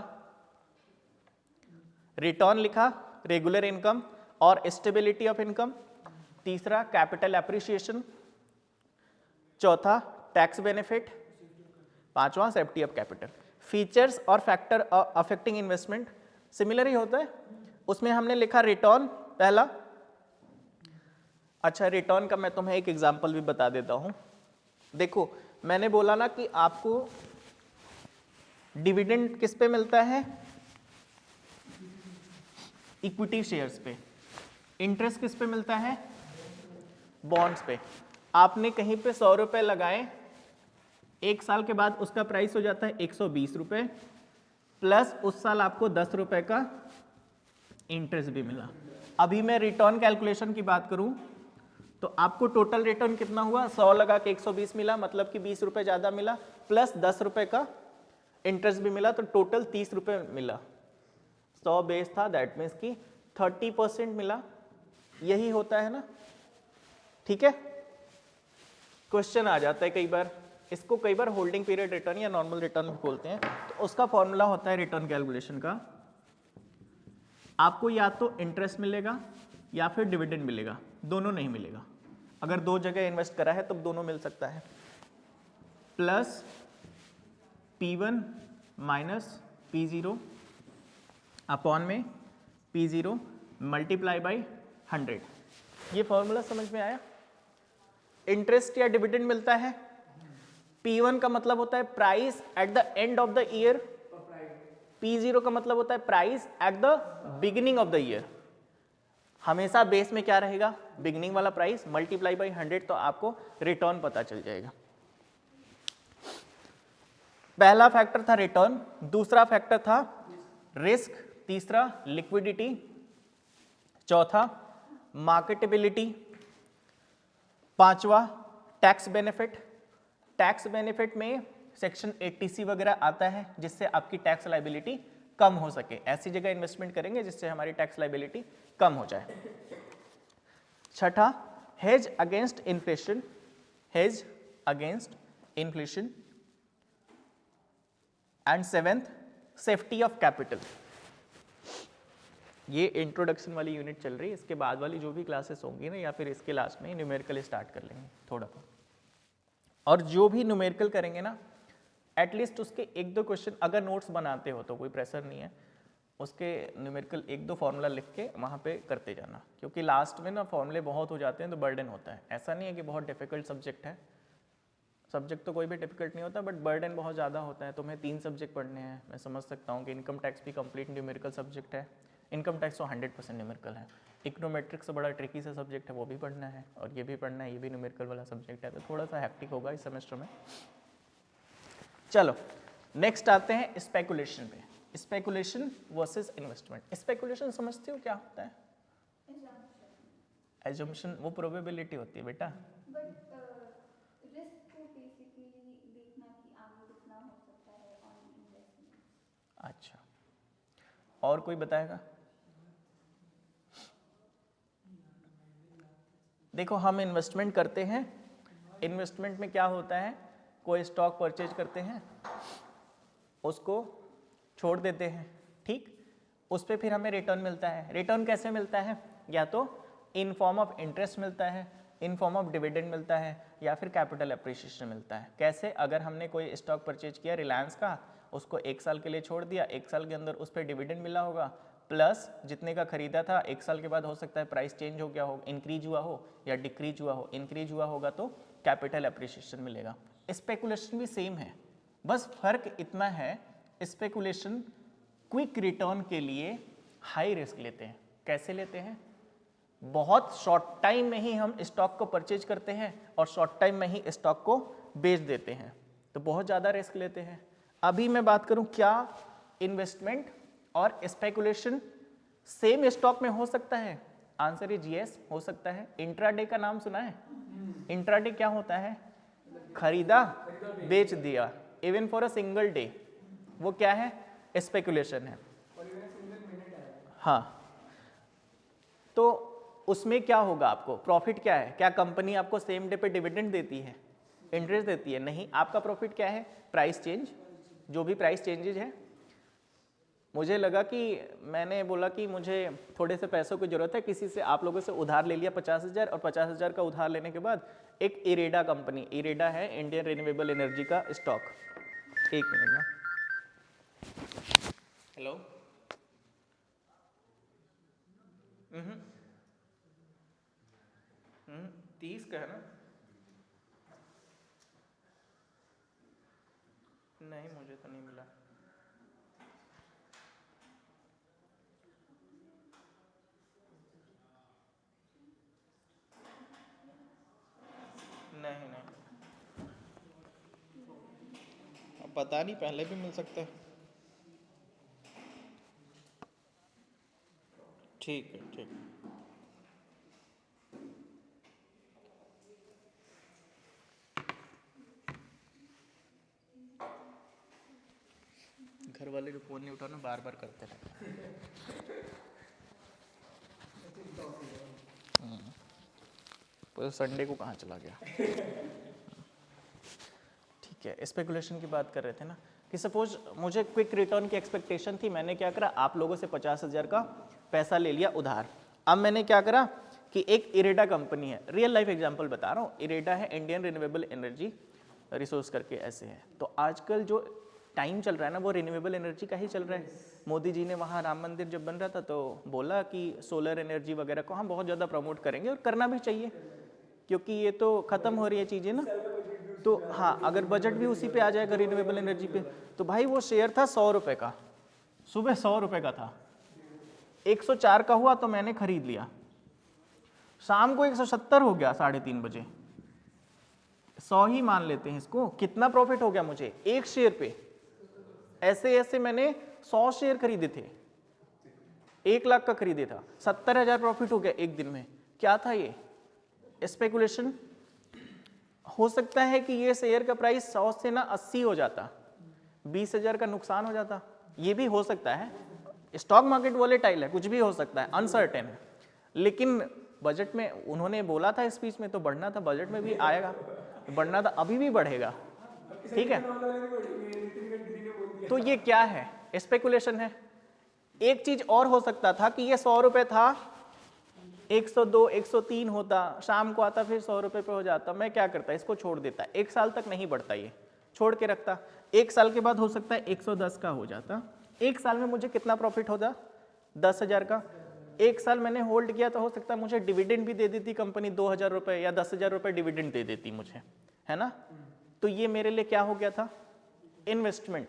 रिटर्न लिखा, रेगुलर इनकम और स्टेबिलिटी ऑफ इनकम, तीसरा कैपिटल एप्रिसिएशन, चौथा टैक्स बेनिफिट, पांचवा सेफ्टी ऑफ कैपिटल। फीचर्स और फैक्टर अफेक्टिंग इन्वेस्टमेंट सिमिलर ही होता है, उसमें हमने लिखा रिटर्न पहला। अच्छा, रिटर्न का मैं तुम्हें एक एग्जांपल भी बता देता हूं। देखो मैंने बोला ना कि आपको डिविडेंड किस पे मिलता है, इक्विटी शेयर्स पे। इंटरेस्ट किस पे मिलता है, बॉन्ड्स पे। आपने कहीं पे 100 रुपए लगाए, एक साल के बाद उसका प्राइस हो जाता है 120 रुपए, प्लस उस साल आपको 10 रुपए का इंटरेस्ट भी मिला। अभी मैं रिटर्न कैलकुलेशन की बात करूं तो आपको टोटल रिटर्न कितना हुआ, 100 लगा के 120 मिला, मतलब कि 20 रुपए ज्यादा मिला, प्लस 10 रुपए का इंटरेस्ट भी मिला, तो टोटल 30 रुपए मिला। 100 बेस था, दैट मीन्स कि 30% मिला। यही होता है ना, ठीक है। क्वेश्चन आ जाता है कई बार, इसको कई बार होल्डिंग पीरियड रिटर्न या नॉर्मल रिटर्न भी बोलते हैं। तो उसका फॉर्मूला होता है रिटर्न कैलकुलेशन का, आपको या तो इंटरेस्ट मिलेगा या फिर डिविडेंड मिलेगा, दोनों नहीं मिलेगा। अगर 2 जगह इन्वेस्ट करा है तब दोनों मिल सकता है। Plus P1 minus P0 upon में P0 मल्टीप्लाई बाई 100। ये फॉर्मूला समझ में आया। इंटरेस्ट या डिविडेंड मिलता है, P1 का मतलब होता है price at the end of the year, P0 का मतलब होता है price at the beginning of the year. हमेशा बेस में क्या रहेगा, बिगिनिंग वाला प्राइस मल्टीप्लाई बाई 100, तो आपको रिटर्न पता चल जाएगा। पहला फैक्टर था रिटर्न, दूसरा फैक्टर था रिस्क, तीसरा लिक्विडिटी, चौथा मार्केटेबिलिटी, पांचवा टैक्स बेनिफिट। टैक्स बेनिफिट में सेक्शन 80C वगैरह आता है जिससे आपकी टैक्स लाइबिलिटी कम हो सके। ऐसी जगह इन्वेस्टमेंट करेंगे जिससे हमारी टैक्स लाइबिलिटी कम हो जाए। छठा hedge against inflation, hedge against inflation. And seventh safety of capital. ये इंट्रोडक्शन वाली यूनिट चल रही है, इसके बाद वाली जो भी क्लासेस होंगी ना, या फिर इसके लास्ट में न्यूमेरिकल स्टार्ट कर लेंगे थोड़ा। और जो भी न्यूमेरिकल करेंगे ना, एटलीस्ट उसके 1-2 क्वेश्चन, अगर नोट्स बनाते हो तो कोई प्रेशर नहीं है, उसके न्यूमेरिकल 1-2 फॉर्मूला लिख के वहाँ पे करते जाना, क्योंकि लास्ट में ना फॉर्मूले बहुत हो जाते हैं तो बर्डन होता है। ऐसा नहीं है कि बहुत डिफिकल्ट सब्जेक्ट है, सब्जेक्ट तो कोई भी डिफिकल्ट नहीं होता, बट बर्डन बहुत ज़्यादा होता है। तुम्हें 3 सब्जेक्ट पढ़ने हैं, मैं समझ सकता हूँ कि इनकम टैक्स भी कंप्लीट न्यूमेरिकल सब्जेक्ट है, इनकम टैक्स तो 100% न्यूमेरिकल है। इकोनोमेट्रिक्स से बड़ा ट्रिकी सा सब्जेक्ट है, वो भी पढ़ना है, और ये भी पढ़ना है, ये भी न्यूमेरिकल वाला सब्जेक्ट है, तो थोड़ा सा हैक्टिक होगा इस सेमेस्टर में। चलो नेक्स्ट आते हैं स्पेकुलेशन पे। Speculation versus investment. स्पेकुलेशन समझते हो क्या होता है? एजम्पशन, वो प्रोबेबिलिटी होती है बेटा। अच्छा, और कोई बताएगा? देखो हम इन्वेस्टमेंट करते हैं, इन्वेस्टमेंट में क्या होता है, कोई स्टॉक परचेज करते हैं, उसको छोड़ देते हैं, ठीक, उस पर फिर हमें रिटर्न मिलता है। रिटर्न कैसे मिलता है? या तो इन फॉर्म ऑफ इंटरेस्ट मिलता है, इन फॉर्म ऑफ डिविडेंड मिलता है, या फिर कैपिटल एप्रिसिएशन मिलता है। कैसे? अगर हमने कोई स्टॉक परचेज किया रिलायंस का, उसको 1 साल के लिए छोड़ दिया, 1 साल के अंदर उस पर डिविडेंड मिला होगा, प्लस जितने का खरीदा था 1 साल के बाद हो सकता है प्राइस चेंज हो गया हो, इंक्रीज हुआ हो या डिक्रीज हुआ हो। इंक्रीज हुआ होगा तो कैपिटल एप्रिसिएशन मिलेगा। स्पेकुलेशन भी सेम है, बस फर्क इतना है, स्पेकुलेशन क्विक रिटर्न के लिए हाई रिस्क लेते हैं। कैसे लेते हैं? बहुत शॉर्ट टाइम में ही हम स्टॉक को परचेज करते हैं और शॉर्ट टाइम में ही स्टॉक को बेच देते हैं, तो बहुत ज़्यादा रिस्क लेते हैं। अभी मैं बात करूं क्या इन्वेस्टमेंट और स्पेकुलेशन सेम स्टॉक में हो सकता है? आंसर इज यस, हो सकता है। इंट्राडे का नाम सुना है? इंट्राडे क्या होता है? खरीदा बेच दिया, even for a single day, वो क्या है? स्पेकुलेशन है। हाँ, तो उसमें क्या होगा? आपको प्रॉफिट क्या है? क्या कंपनी आपको सेम डे पे डिविडेंड देती है, इंटरेस्ट देती है? नहीं, आपका प्रॉफिट क्या है? प्राइस चेंज, जो भी प्राइस चेंजेज है। मुझे लगा कि मैंने बोला कि मुझे थोड़े से पैसों की जरूरत है, किसी से आप लोगों से उधार ले लिया 50,000, और 50,000 का उधार लेने के बाद एक इरेडा कंपनी, इरेडा है इंडियन रिन्यूएबल एनर्जी का स्टॉक। एक मिनट ना, हेलो, 30 का है ना? नहीं, मुझे तो नहीं मिला। नहीं नहीं, अब पता नहीं, पहले भी मिल सकता है। ठीक है, ठीक है। घर वाले जो फोन नहीं उठाना बार बार करते रहते हैं। पर संडे को कहाँ चला गया? ठीक है, स्पेकुलेशन की बात कर रहे थे ना, कि सपोज मुझे क्विक रिटर्न की एक्सपेक्टेशन थी। मैंने क्या करा, आप लोगों से 50,000 का पैसा ले लिया उधार। अब मैंने क्या करा कि एक इरेडा कंपनी है, रियल लाइफ एग्जांपल बता रहा हूँ, इरेडा है इंडियन रिन्यूएबल एनर्जी रिसोर्स करके ऐसे है। तो आजकल जो टाइम चल रहा है ना, वो रिन्यूएबल एनर्जी का ही चल रहा है। मोदी जी ने वहाँ राम मंदिर जब बन रहा था तो बोला कि सोलर एनर्जी वगैरह को हम बहुत ज़्यादा प्रमोट करेंगे, और करना भी चाहिए, क्योंकि ये तो ख़त्म हो रही है चीज़ें ना। तो हाँ, अगर बजट भी उसी पे आ जाएगा रिन्यूएबल एनर्जी पे, तो भाई वो शेयर था 100 रुपये का, सुबह 100 रुपये का था, 104 का हुआ तो मैंने खरीद लिया, शाम को 170 हो गया 3:30 बजे, 100 ही मान लेते हैं इसको। कितना प्रॉफिट हो गया मुझे एक शेयर पे? ऐसे ऐसे मैंने 100 शेयर खरीदे थे, 1 लाख का खरीदे था, 70,000 प्रॉफिट हो गया एक दिन में। क्या था ये? स्पेकुलेशन। हो सकता है कि ये शेयर का प्राइस 100 से ना 80 हो जाता, 20,000 का नुकसान हो जाता, ये भी हो सकता है। स्टॉक मार्केट वोलेटाइल है, कुछ भी हो सकता है, अनसर्टेन है। लेकिन बजट में उन्होंने बोला था स्पीच में, तो बढ़ना था, बजट में भी आएगा, बढ़ना था, अभी भी बढ़ेगा। ठीक है, तो ये क्या है? स्पेकुलेशन है। एक चीज और हो सकता था कि ये 100 रुपये था, 102 103 होता, शाम को आता फिर 100 रुपये पे हो जाता। मैं क्या करता, इसको छोड़ देता, 1 साल तक नहीं बढ़ता, ये छोड़ के रखता। 1 साल के बाद हो सकता है 110 का हो जाता। 1 साल में मुझे कितना प्रॉफिट होता? 10,000 का। 1 साल मैंने होल्ड किया तो हो सकता है मुझे डिविडेंड भी दे देती कंपनी, 2,000 रुपये या 10,000 रुपये डिविडेंड दे देती मुझे, है ना? तो ये मेरे लिए क्या हो गया था? इन्वेस्टमेंट।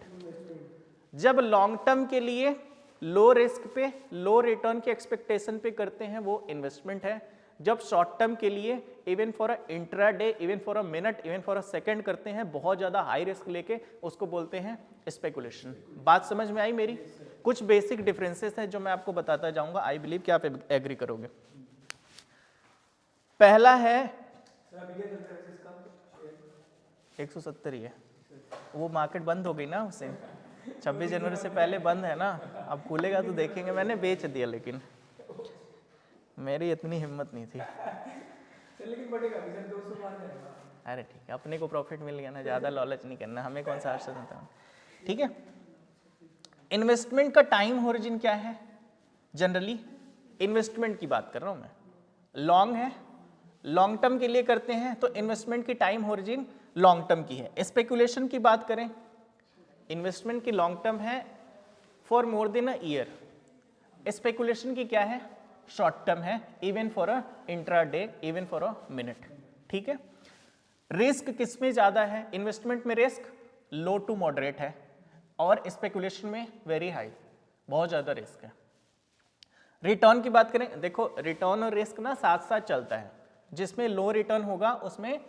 जब लॉन्ग टर्म के लिए लो रिस्क पे लो रिटर्न की एक्सपेक्टेशन पे करते हैं, वो इन्वेस्टमेंट है। जब शॉर्ट टर्म के लिए even for a intraday, even for a minute, even for a second करते हैं, बहुत ज्यादा हाई रिस्क लेके, उसको बोलते हैं स्पेकुलेशन। बात समझ में आई मेरी? कुछ बेसिक डिफरेंसेस है जो मैं आपको बताता जाऊंगा, आई बिलीव कि आप एग्री करोगे। पहला है 170 ही है, वो मार्केट बंद हो गई ना उससे, 26 जनवरी से पहले बंद है ना, अब खुलेगा तो देखेंगे। मैंने बेच दिया, लेकिन मेरी इतनी हिम्मत नहीं थी। लेकिन बढ़ेगा भी सर, 200 पार जाएगा। अरे ठीक है, अपने को प्रॉफिट मिल गया ना, ज़्यादा लालच नहीं करना, हमें कौन सा आश्चर्य होता है। ठीक है, इन्वेस्टमेंट का टाइम होरिजिन क्या है? जनरली इन्वेस्टमेंट की बात कर रहा हूँ मैं, लॉन्ग है, लॉन्ग टर्म के लिए करते हैं, तो इन्वेस्टमेंट की टाइम होरिजिन लॉन्ग टर्म की है। स्पेकुलेशन की बात करें, इन्वेस्टमेंट की लॉन्ग टर्म है for more than a year. Speculation की क्या है? शॉर्ट टर्म है, even for a intraday, even for a minute. ठीक है, रिस्क किस में ज्यादा है? इन्वेस्टमेंट में रिस्क लो टू मॉडरेट है, और स्पेकुलेशन में वेरी हाई, बहुत ज्यादा रिस्क है। रिटर्न की बात करें, देखो रिटर्न और रिस्क ना साथ साथ चलता है। जिसमें लो रिटर्न होगा उसमें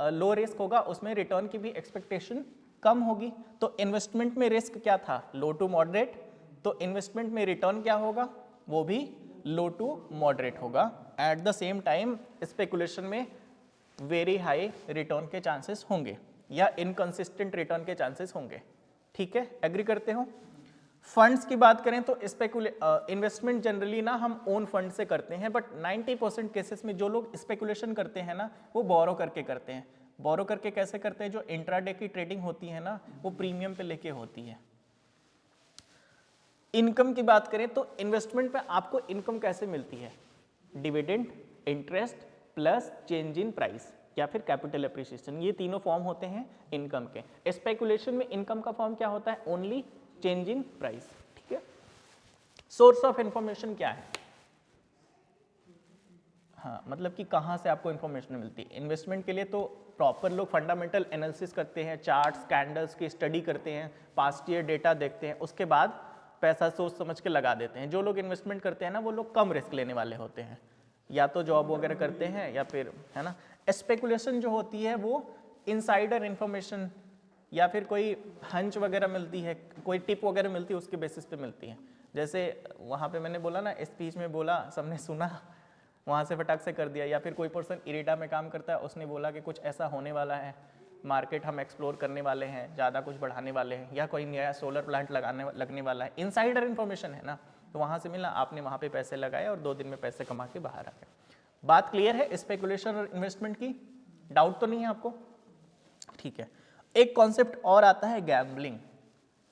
लो रिस्क होगा, उसमें रिटर्न की भी एक्सपेक्टेशन कम होगी। तो इन्वेस्टमेंट में रिस्क क्या था, लो टू मॉडरेट, तो इन्वेस्टमेंट में रिटर्न क्या होगा, वो भी लो टू मॉडरेट होगा। At the same time speculation में वेरी हाई रिटर्न के चांसेस होंगे या इनकंसिस्टेंट रिटर्न के चांसेस होंगे। ठीक है, एग्री करते हो। फंड्स की बात करें तो इन्वेस्टमेंट जनरली ना हम ओन फंड से करते हैं, बट 90% केसेस में जो लोग स्पेकुलेशन करते हैं ना वो बोरो करके करते हैं। बोरो करके कैसे करते हैं, जो इंट्राडे की ट्रेडिंग होती है ना वो प्रीमियम पे लेके होती है। इनकम की बात करें तो इन्वेस्टमेंट पे आपको इनकम कैसे मिलती है, dividend, interest plus change in price या फिर कैपिटल एप्रिसिएशन, ये तीनों फॉर्म होते हैं इनकम के। स्पेकुलेशन में इनकम का फॉर्म क्या होता है, ओनली चेंज इन प्राइस। ठीक है, सोर्स ऑफ इंफॉर्मेशन क्या है, हाँ मतलब कि कहाँ से आपको इंफॉर्मेशन मिलती है। इन्वेस्टमेंट के लिए तो प्रॉपर लोग फंडामेंटल एनालिसिस करते हैं, चार्ट्स कैंडल्स की स्टडी करते हैं, पास्ट ईयर डेटा देखते हैं, उसके बाद पैसा सोच समझ के लगा देते हैं। जो लोग इन्वेस्टमेंट करते हैं ना वो लोग कम रिस्क लेने वाले होते हैं, या तो जॉब वगैरह करते हैं या फिर, है ना। स्पेकुलेशन जो होती है वो इनसाइडर इंफॉर्मेशन या फिर कोई हंच वगैरह मिलती है, कोई टिप वगैरह मिलती है, उसके बेसिस पे मिलती है। जैसे वहाँ पे मैंने बोला ना, स्पीच में बोला, सबने सुना, वहाँ से फटाक से कर दिया। या फिर कोई पर्सन इरेडा में काम करता है, उसने बोला कि कुछ ऐसा होने वाला है, मार्केट हम एक्सप्लोर करने वाले हैं, ज़्यादा कुछ बढ़ाने वाले हैं, या कोई नया सोलर प्लांट लगने वाला है, इनसाइडर इन्फॉर्मेशन है ना, तो वहाँ से मिला, आपने वहाँ पे पैसे लगाए और 2 दिन में पैसे कमा के बाहर आ गए। बात क्लियर है स्पेकुलेशन और इन्वेस्टमेंट की, डाउट तो नहीं है आपको? ठीक है, एक कॉन्सेप्ट और आता है गैम्बलिंग।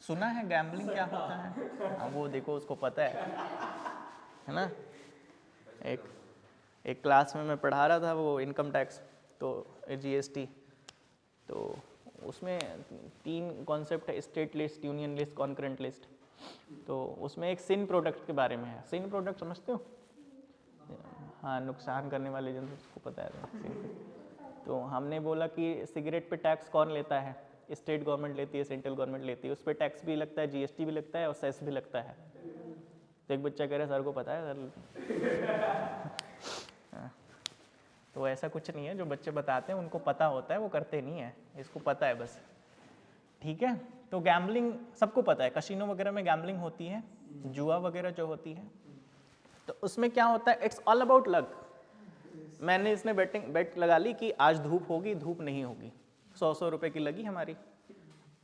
सुना है गैम्बलिंग क्या होता है? हाँ वो देखो उसको पता है ना। एक क्लास में मैं पढ़ा रहा था वो इनकम टैक्स, तो जीएसटी, तो उसमें 3 कॉन्सेप्ट है, state list, union list, concurrent list. तो उसमें एक सिन प्रोडक्ट के बारे में है। सिन प्रोडक्ट समझते हो? हाँ, नुकसान करने वाले जन, उसको पता है। तो हमने बोला कि सिगरेट पे टैक्स कौन लेता है, स्टेट गवर्नमेंट लेती है, सेंट्रल गवर्नमेंट लेती है, उस पर टैक्स भी लगता है, जीएसटी भी लगता है और सेस भी लगता है। तो एक बच्चा कह रहा है सर को पता है सर। तो ऐसा कुछ नहीं है, जो बच्चे बताते हैं उनको पता होता है, वो करते नहीं है, इसको पता है बस। ठीक है, तो गैम्बलिंग सबको पता है, कसिनो वगैरह में गैम्बलिंग होती है, जुआ वगैरह जो होती है, तो उसमें क्या होता है, इट्स ऑल अबाउट लक। मैंने इसने बेट लगा ली कि आज धूप होगी, धूप नहीं होगी, 100 रुपए की लगी हमारी।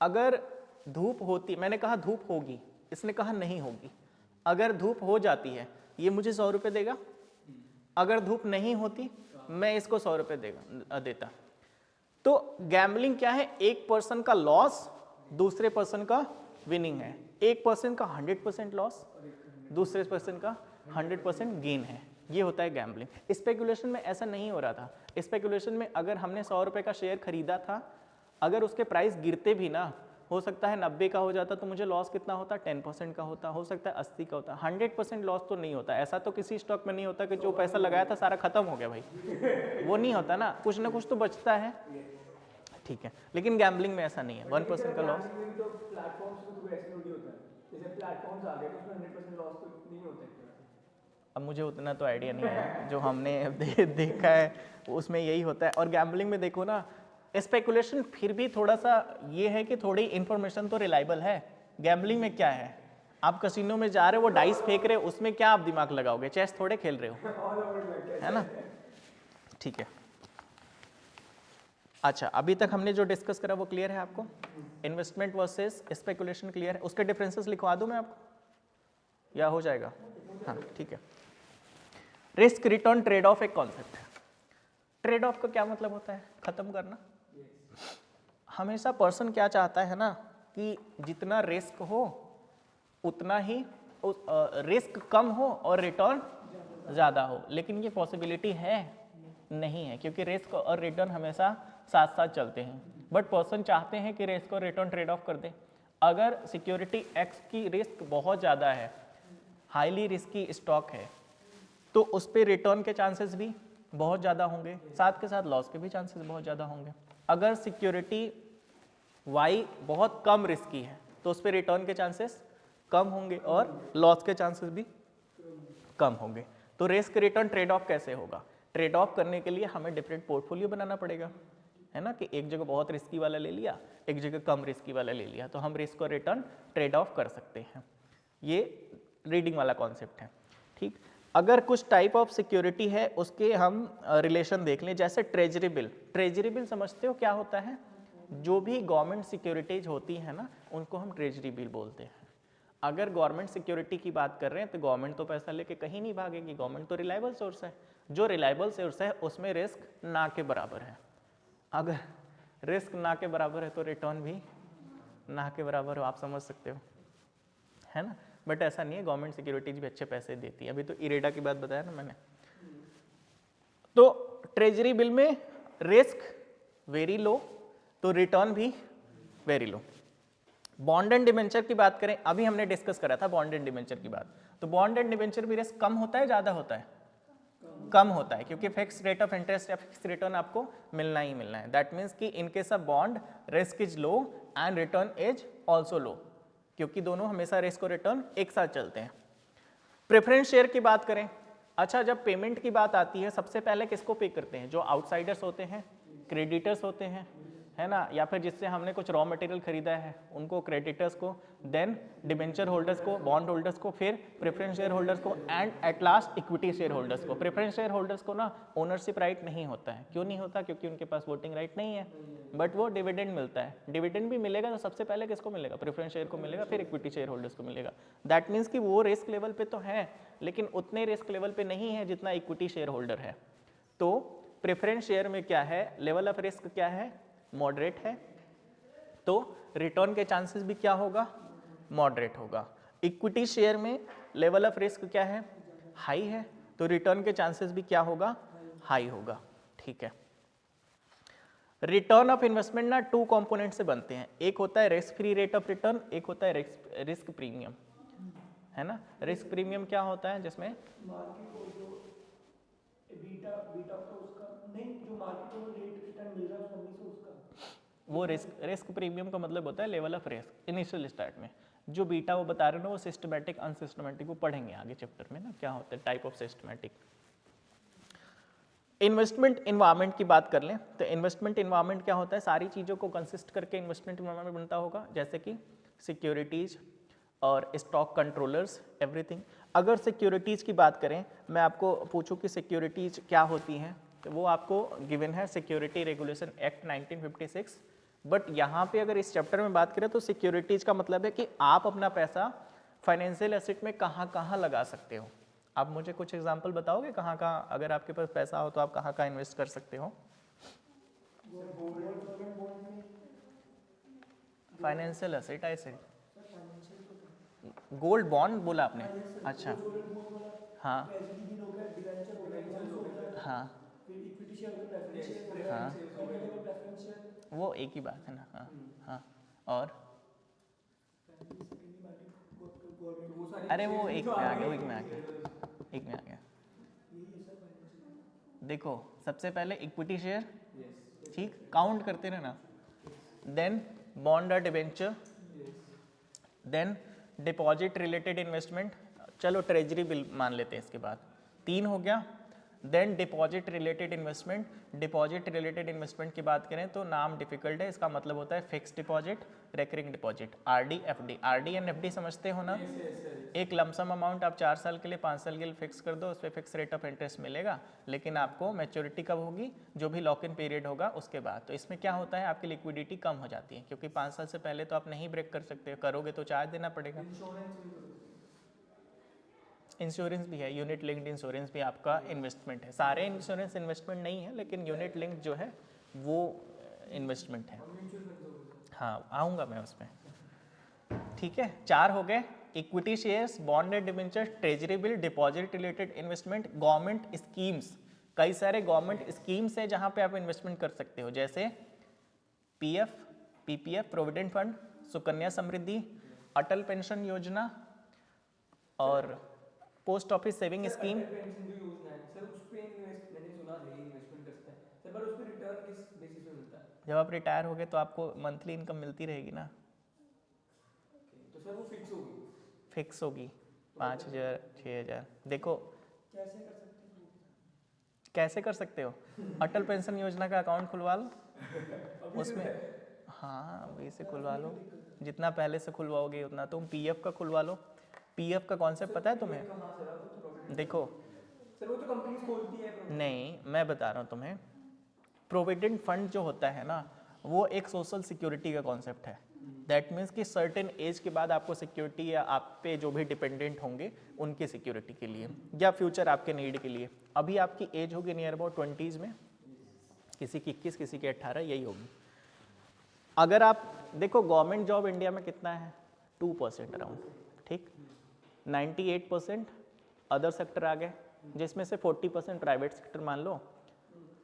अगर धूप होती, मैंने कहा धूप होगी, इसने कहा नहीं होगी। अगर धूप हो जाती है, ये मुझे 100 रुपये देगा। अगर धूप नहीं होती, मैं इसको 100 रुपये देता। तो गैम्बलिंग क्या है, एक पर्सन का लॉस दूसरे पर्सन का विनिंग है, एक पर्सन का 100% लॉस, दूसरे पर्सन का 100% गेन है, ये होता है गैम्बलिंग। स्पेकुलेशन में ऐसा नहीं हो रहा था। स्पेकुलेशन में अगर हमने 100 रुपये का शेयर खरीदा था, अगर उसके प्राइस गिरते भी ना, हो सकता है 90 का हो जाता, तो मुझे लॉस कितना होता, 10% का होता, हो सकता है 80 का होता, 100% लॉस तो नहीं होता। ऐसा तो किसी स्टॉक में नहीं होता कि जो पैसा लगाया था सारा खत्म हो गया भाई, वो नहीं होता ना कुछ तो बचता है। ठीक है, लेकिन गैम्बलिंग में ऐसा नहीं है, 1% का लॉस। तो प्लेटफॉर्म्स में तो ऐसे थोड़ी होता है, जैसे प्लेटफॉर्म्स आ गए तो उसमें 100% लॉस तो नहीं होता है। अब मुझे उतना तो आइडिया नहीं है, जो हमने देखा है उसमें यही होता है। और गैम्बलिंग में देखो ना, स्पेकुलेशन फिर भी थोड़ा सा ये है कि थोड़ी इन्फॉर्मेशन तो रिलायबल है। गैम्बलिंग में क्या है, आप कसिनो में जा रहे हो, वो डाइस फेंक रहे हो, उसमें क्या आप दिमाग लगाओगे, चेस थोड़े खेल रहे हो, है ना। ठीक है, अच्छा अभी तक हमने जो डिस्कस करा वो क्लियर है आपको? इन्वेस्टमेंट वर्सेस स्पेकुलेशन क्लियर है? उसके डिफरेंसेस लिखवा दूं मैं आपको या हो जाएगा? हाँ ठीक है। रिस्क रिटर्न ट्रेड ऑफ एक कॉन्सेप्ट है। ट्रेड ऑफ का क्या मतलब होता है, खत्म करना। हमेशा पर्सन क्या चाहता है ना कि जितना रिस्क हो उतना ही रिस्क कम हो और रिटर्न ज़्यादा हो, लेकिन ये पॉसिबिलिटी है नहीं है, क्योंकि रिस्क और रिटर्न हमेशा साथ साथ चलते हैं। बट पर्सन चाहते हैं कि रिस्क और रिटर्न ट्रेड ऑफ कर दें। अगर सिक्योरिटी एक्स की रिस्क बहुत ज़्यादा है, हाईली रिस्की स्टॉक है, तो उस पर रिटर्न के चांसेस भी बहुत ज़्यादा होंगे, साथ के साथ लॉस के भी चांसेस बहुत ज़्यादा होंगे। अगर सिक्योरिटी वाई बहुत कम रिस्की है, तो उस पर रिटर्न के चांसेस कम होंगे और लॉस के चांसेस भी कम होंगे। तो रिस्क रिटर्न ट्रेड ऑफ कैसे होगा? ट्रेड ऑफ करने के लिए हमें डिफरेंट पोर्टफोलियो बनाना पड़ेगा, है ना, कि एक जगह बहुत रिस्की वाला ले लिया, एक जगह कम रिस्की वाला ले लिया, तो हम रिस्क और रिटर्न ट्रेड ऑफ कर सकते हैं। ये रीडिंग वाला कॉन्सेप्ट है, ठीक। अगर कुछ टाइप ऑफ सिक्योरिटी है उसके हम रिलेशन देख लें, जैसे ट्रेजरी बिल। ट्रेजरी बिल समझते हो क्या होता है? जो भी गवर्नमेंट सिक्योरिटीज होती है ना, उनको हम ट्रेजरी बिल बोलते हैं। अगर गवर्नमेंट सिक्योरिटी की बात कर रहे हैं तो गवर्नमेंट तो पैसा लेके कहीं नहीं भागेगी, गवर्नमेंट तो रिलायबल सोर्स है। जो रिलायबल सोर्स है उसमें रिस्क ना के बराबर है। अगर रिस्क ना के बराबर है तो रिटर्न भी ना के बराबर हो, आप समझ सकते हो, है ना। बट ऐसा नहीं है, गवर्नमेंट सिक्योरिटीज भी अच्छे पैसे देती है। अभी तो इरेडा की बात बताया ना मैंने। तो ट्रेजरी बिल में रिस्क वेरी लो तो रिटर्न भी very low. Bond and debenture की बात करें, अभी हमने डिस्कस करा था बॉन्ड एंड डिबेंचर की बात। तो बॉन्ड एंड डिबेंचर भी रिस्क कम होता है, ज्यादा होता है? कम होता है, क्योंकि फिक्स रेट ऑफ इंटरेस्ट या फिक्स रिटर्न आपको मिलना ही मिलना है। दैट मीन्स कि in case of bond risk is low and return is also low, क्योंकि दोनों हमेशा रिस्क और रिटर्न एक साथ चलते हैं। प्रेफरेंस शेयर की बात करें, अच्छा जब पेमेंट की बात आती है सबसे पहले किसको पे करते हैं? जो आउटसाइडर्स होते हैं, क्रेडिटर्स होते हैं, है ना, या फिर जिससे हमने कुछ रॉ मटेरियल खरीदा है उनको, क्रेडिटर्स को, देन डिबेंचर होल्डर्स को, बॉन्ड होल्डर्स को, फिर प्रेफरेंस शेयर होल्डर्स को, and at last equity share holders को। प्रेफरेंस शेयर होल्डर्स को ना ओनरशिप राइट नहीं होता है। क्यों नहीं होता? क्योंकि उनके पास वोटिंग राइट नहीं है, बट वो डिविडेंड मिलता है। डिविडेंड भी मिलेगा तो सबसे पहले किसको मिलेगा? प्रेफरेंस शेयर को मिलेगा, फिर इक्विटी शेयर होल्डर्स को मिलेगा। दैट मीन्स कि वो रिस्क लेवल पे तो है, लेकिन उतने रिस्क लेवल पे नहीं है जितना इक्विटी शेयर होल्डर है। तो प्रेफरेंस शेयर में क्या है? लेवल ऑफ रिस्क क्या है? मॉडरेट है, तो रिटर्न के चांसेस भी क्या होगा? मॉडरेट होगा। इक्विटी शेयर में लेवल ऑफ रिस्क क्या है? हाई है, तो रिटर्न के चांसेस भी क्या होगा? हाई होगा, ठीक है। रिटर्न ऑफ इन्वेस्टमेंट ना टू कंपोनेंट से बनते हैं, एक होता है risk free rate of return, एक होता है रिस्क प्रीमियम, है ना। रिस्क प्रीमियम क्या होता है? जिसमें मार्केट को जो बीटा बीटा होता है उसका नहीं, जो मार्केट को रेट रिटर्न मिल रहा है उसका नहीं, से उसका वो रिस्क प्रीमियम का मतलब होता है level of risk initial start में। जो बीटा वो बता रहे हो ना, वो सिस्टमैटिक अनसिस्टमैटिक वो पढ़ेंगे आगे चैप्टर में ना, क्या होता है type of systematic. Investment environment की बात कर लें तो इन्वेस्टमेंट इन्वायरमेंट क्या होता है? सारी चीज़ों को कंसिस्ट करके इन्वेस्टमेंट इन्वायरमेंट बनता होगा, जैसे कि सिक्योरिटीज़ और स्टॉक कंट्रोलर्स, एवरीथिंग। अगर सिक्योरिटीज़ की बात करें, मैं आपको पूछूं कि सिक्योरिटीज़ क्या होती हैं, तो वो आपको गिवन है सिक्योरिटी रेगुलेशन एक्ट 1956। बट यहाँ पे अगर इस चैप्टर में बात करें तो सिक्योरिटीज़ का मतलब है कि आप अपना पैसा फाइनेंशियल एसेट में कहाँ कहाँ लगा सकते हो। आप मुझे कुछ एग्जांपल बताओगे कहाँ कहाँ, अगर आपके पास पैसा हो तो आप कहाँ कहाँ इन्वेस्ट कर सकते हो? फाइनेंशियल एसेट ऐसे, गोल्ड बॉन्ड बोला आपने? अच्छा, हाँ हाँ हाँ, वो एक ही बात है ना। हाँ हाँ, और अरे वो एक में आ गया, वो एक में आ गया, एक में आ गया। देखो सबसे पहले इक्विटी शेयर, ठीक, काउंट करते रहना, देन बॉन्ड और debenture, then deposit related investment, चलो ट्रेजरी बिल मान लेते हैं इसके बाद, 3 हो गया। Then deposit related investment, deposit related investment की बात करें तो नाम डिफिकल्ट है, इसका मतलब होता है fix deposit, recurring deposit, RD FD. RD and FD समझते हो ना? एक लमसम अमाउंट आप 4 साल के लिए 5 साल के लिए फिक्स कर दो, उस पर फिक्स रेट ऑफ इंटरेस्ट मिलेगा, लेकिन आपको मैच्योरिटी कब होगी? जो भी लॉक इन पीरियड होगा उसके बाद। तो इसमें क्या होता है, आपकी लिक्विडिटी कम हो जाती है, क्योंकि 5 साल से पहले तो आप नहीं ब्रेक कर सकते, करोगे तो चार्ज देना पड़ेगा। इंश्योरेंस भी है, यूनिट लिंक्ड इंश्योरेंस भी आपका इन्वेस्टमेंट है। सारे इंश्योरेंस इन्वेस्टमेंट नहीं है, लेकिन यूनिट लिंक्ड जो है वो इन्वेस्टमेंट है। हाँ आऊँगा मैं उसमें, ठीक है। 4 हो गए, equity shares, bond and debenture, treasury bill, deposit related investment, government schemes. कई सारे गवर्नमेंट स्कीम्स हैं जहाँ पे आप इन्वेस्टमेंट कर सकते हो, जैसे PF, PPF provident fund, Sukanya Samriddhi, Atal pension Yojana और post office saving scheme. Pension जो योजना है सर, उस पे इन्वेस्ट मैंने सुना था, ये इन्वेस्टमेंट करते हैं सर, पर उस पे रिटर्न किस बेसिस पे मिलता है? जब आप रिटायर हो गए तो आपको मंथली इनकम मिलती रहेगी ना, तो सर वो फिक्स होगी? फिक्स होगी। 5,000 6,000। देखो कैसे कर सकते हैं? कैसे कर सकते हो, अटल पेंशन योजना का अकाउंट खुलवा लो उसमें। हाँ अभी से खुलवा लो, जितना पहले से खुलवाओगे उतना। तुम पीएफ का खुलवा लो। पीएफ का कॉन्सेप्ट पता है तुम्हें? देखो सर वो तो कंपनीज खोलती है। नहीं, मैं बता रहा हूँ तुम्हें, प्रोविडेंट फंड जो होता है ना, वो एक सोशल सिक्योरिटी का कॉन्सेप्ट है। दैट मीन्स कि सर्टेन एज के बाद आपको सिक्योरिटी, या आप पे जो भी डिपेंडेंट होंगे उनकी सिक्योरिटी के लिए, या फ्यूचर आपके नीड के लिए। अभी आपकी एज होगी नियर अबाउट 20s में, किसी की 21, किसी की 18, यही होगी। अगर आप देखो गवर्नमेंट जॉब इंडिया में कितना है, 2% अराउंड, ठीक। 98% अदर सेक्टर आ गए, जिसमें से 40% प्राइवेट सेक्टर मान लो,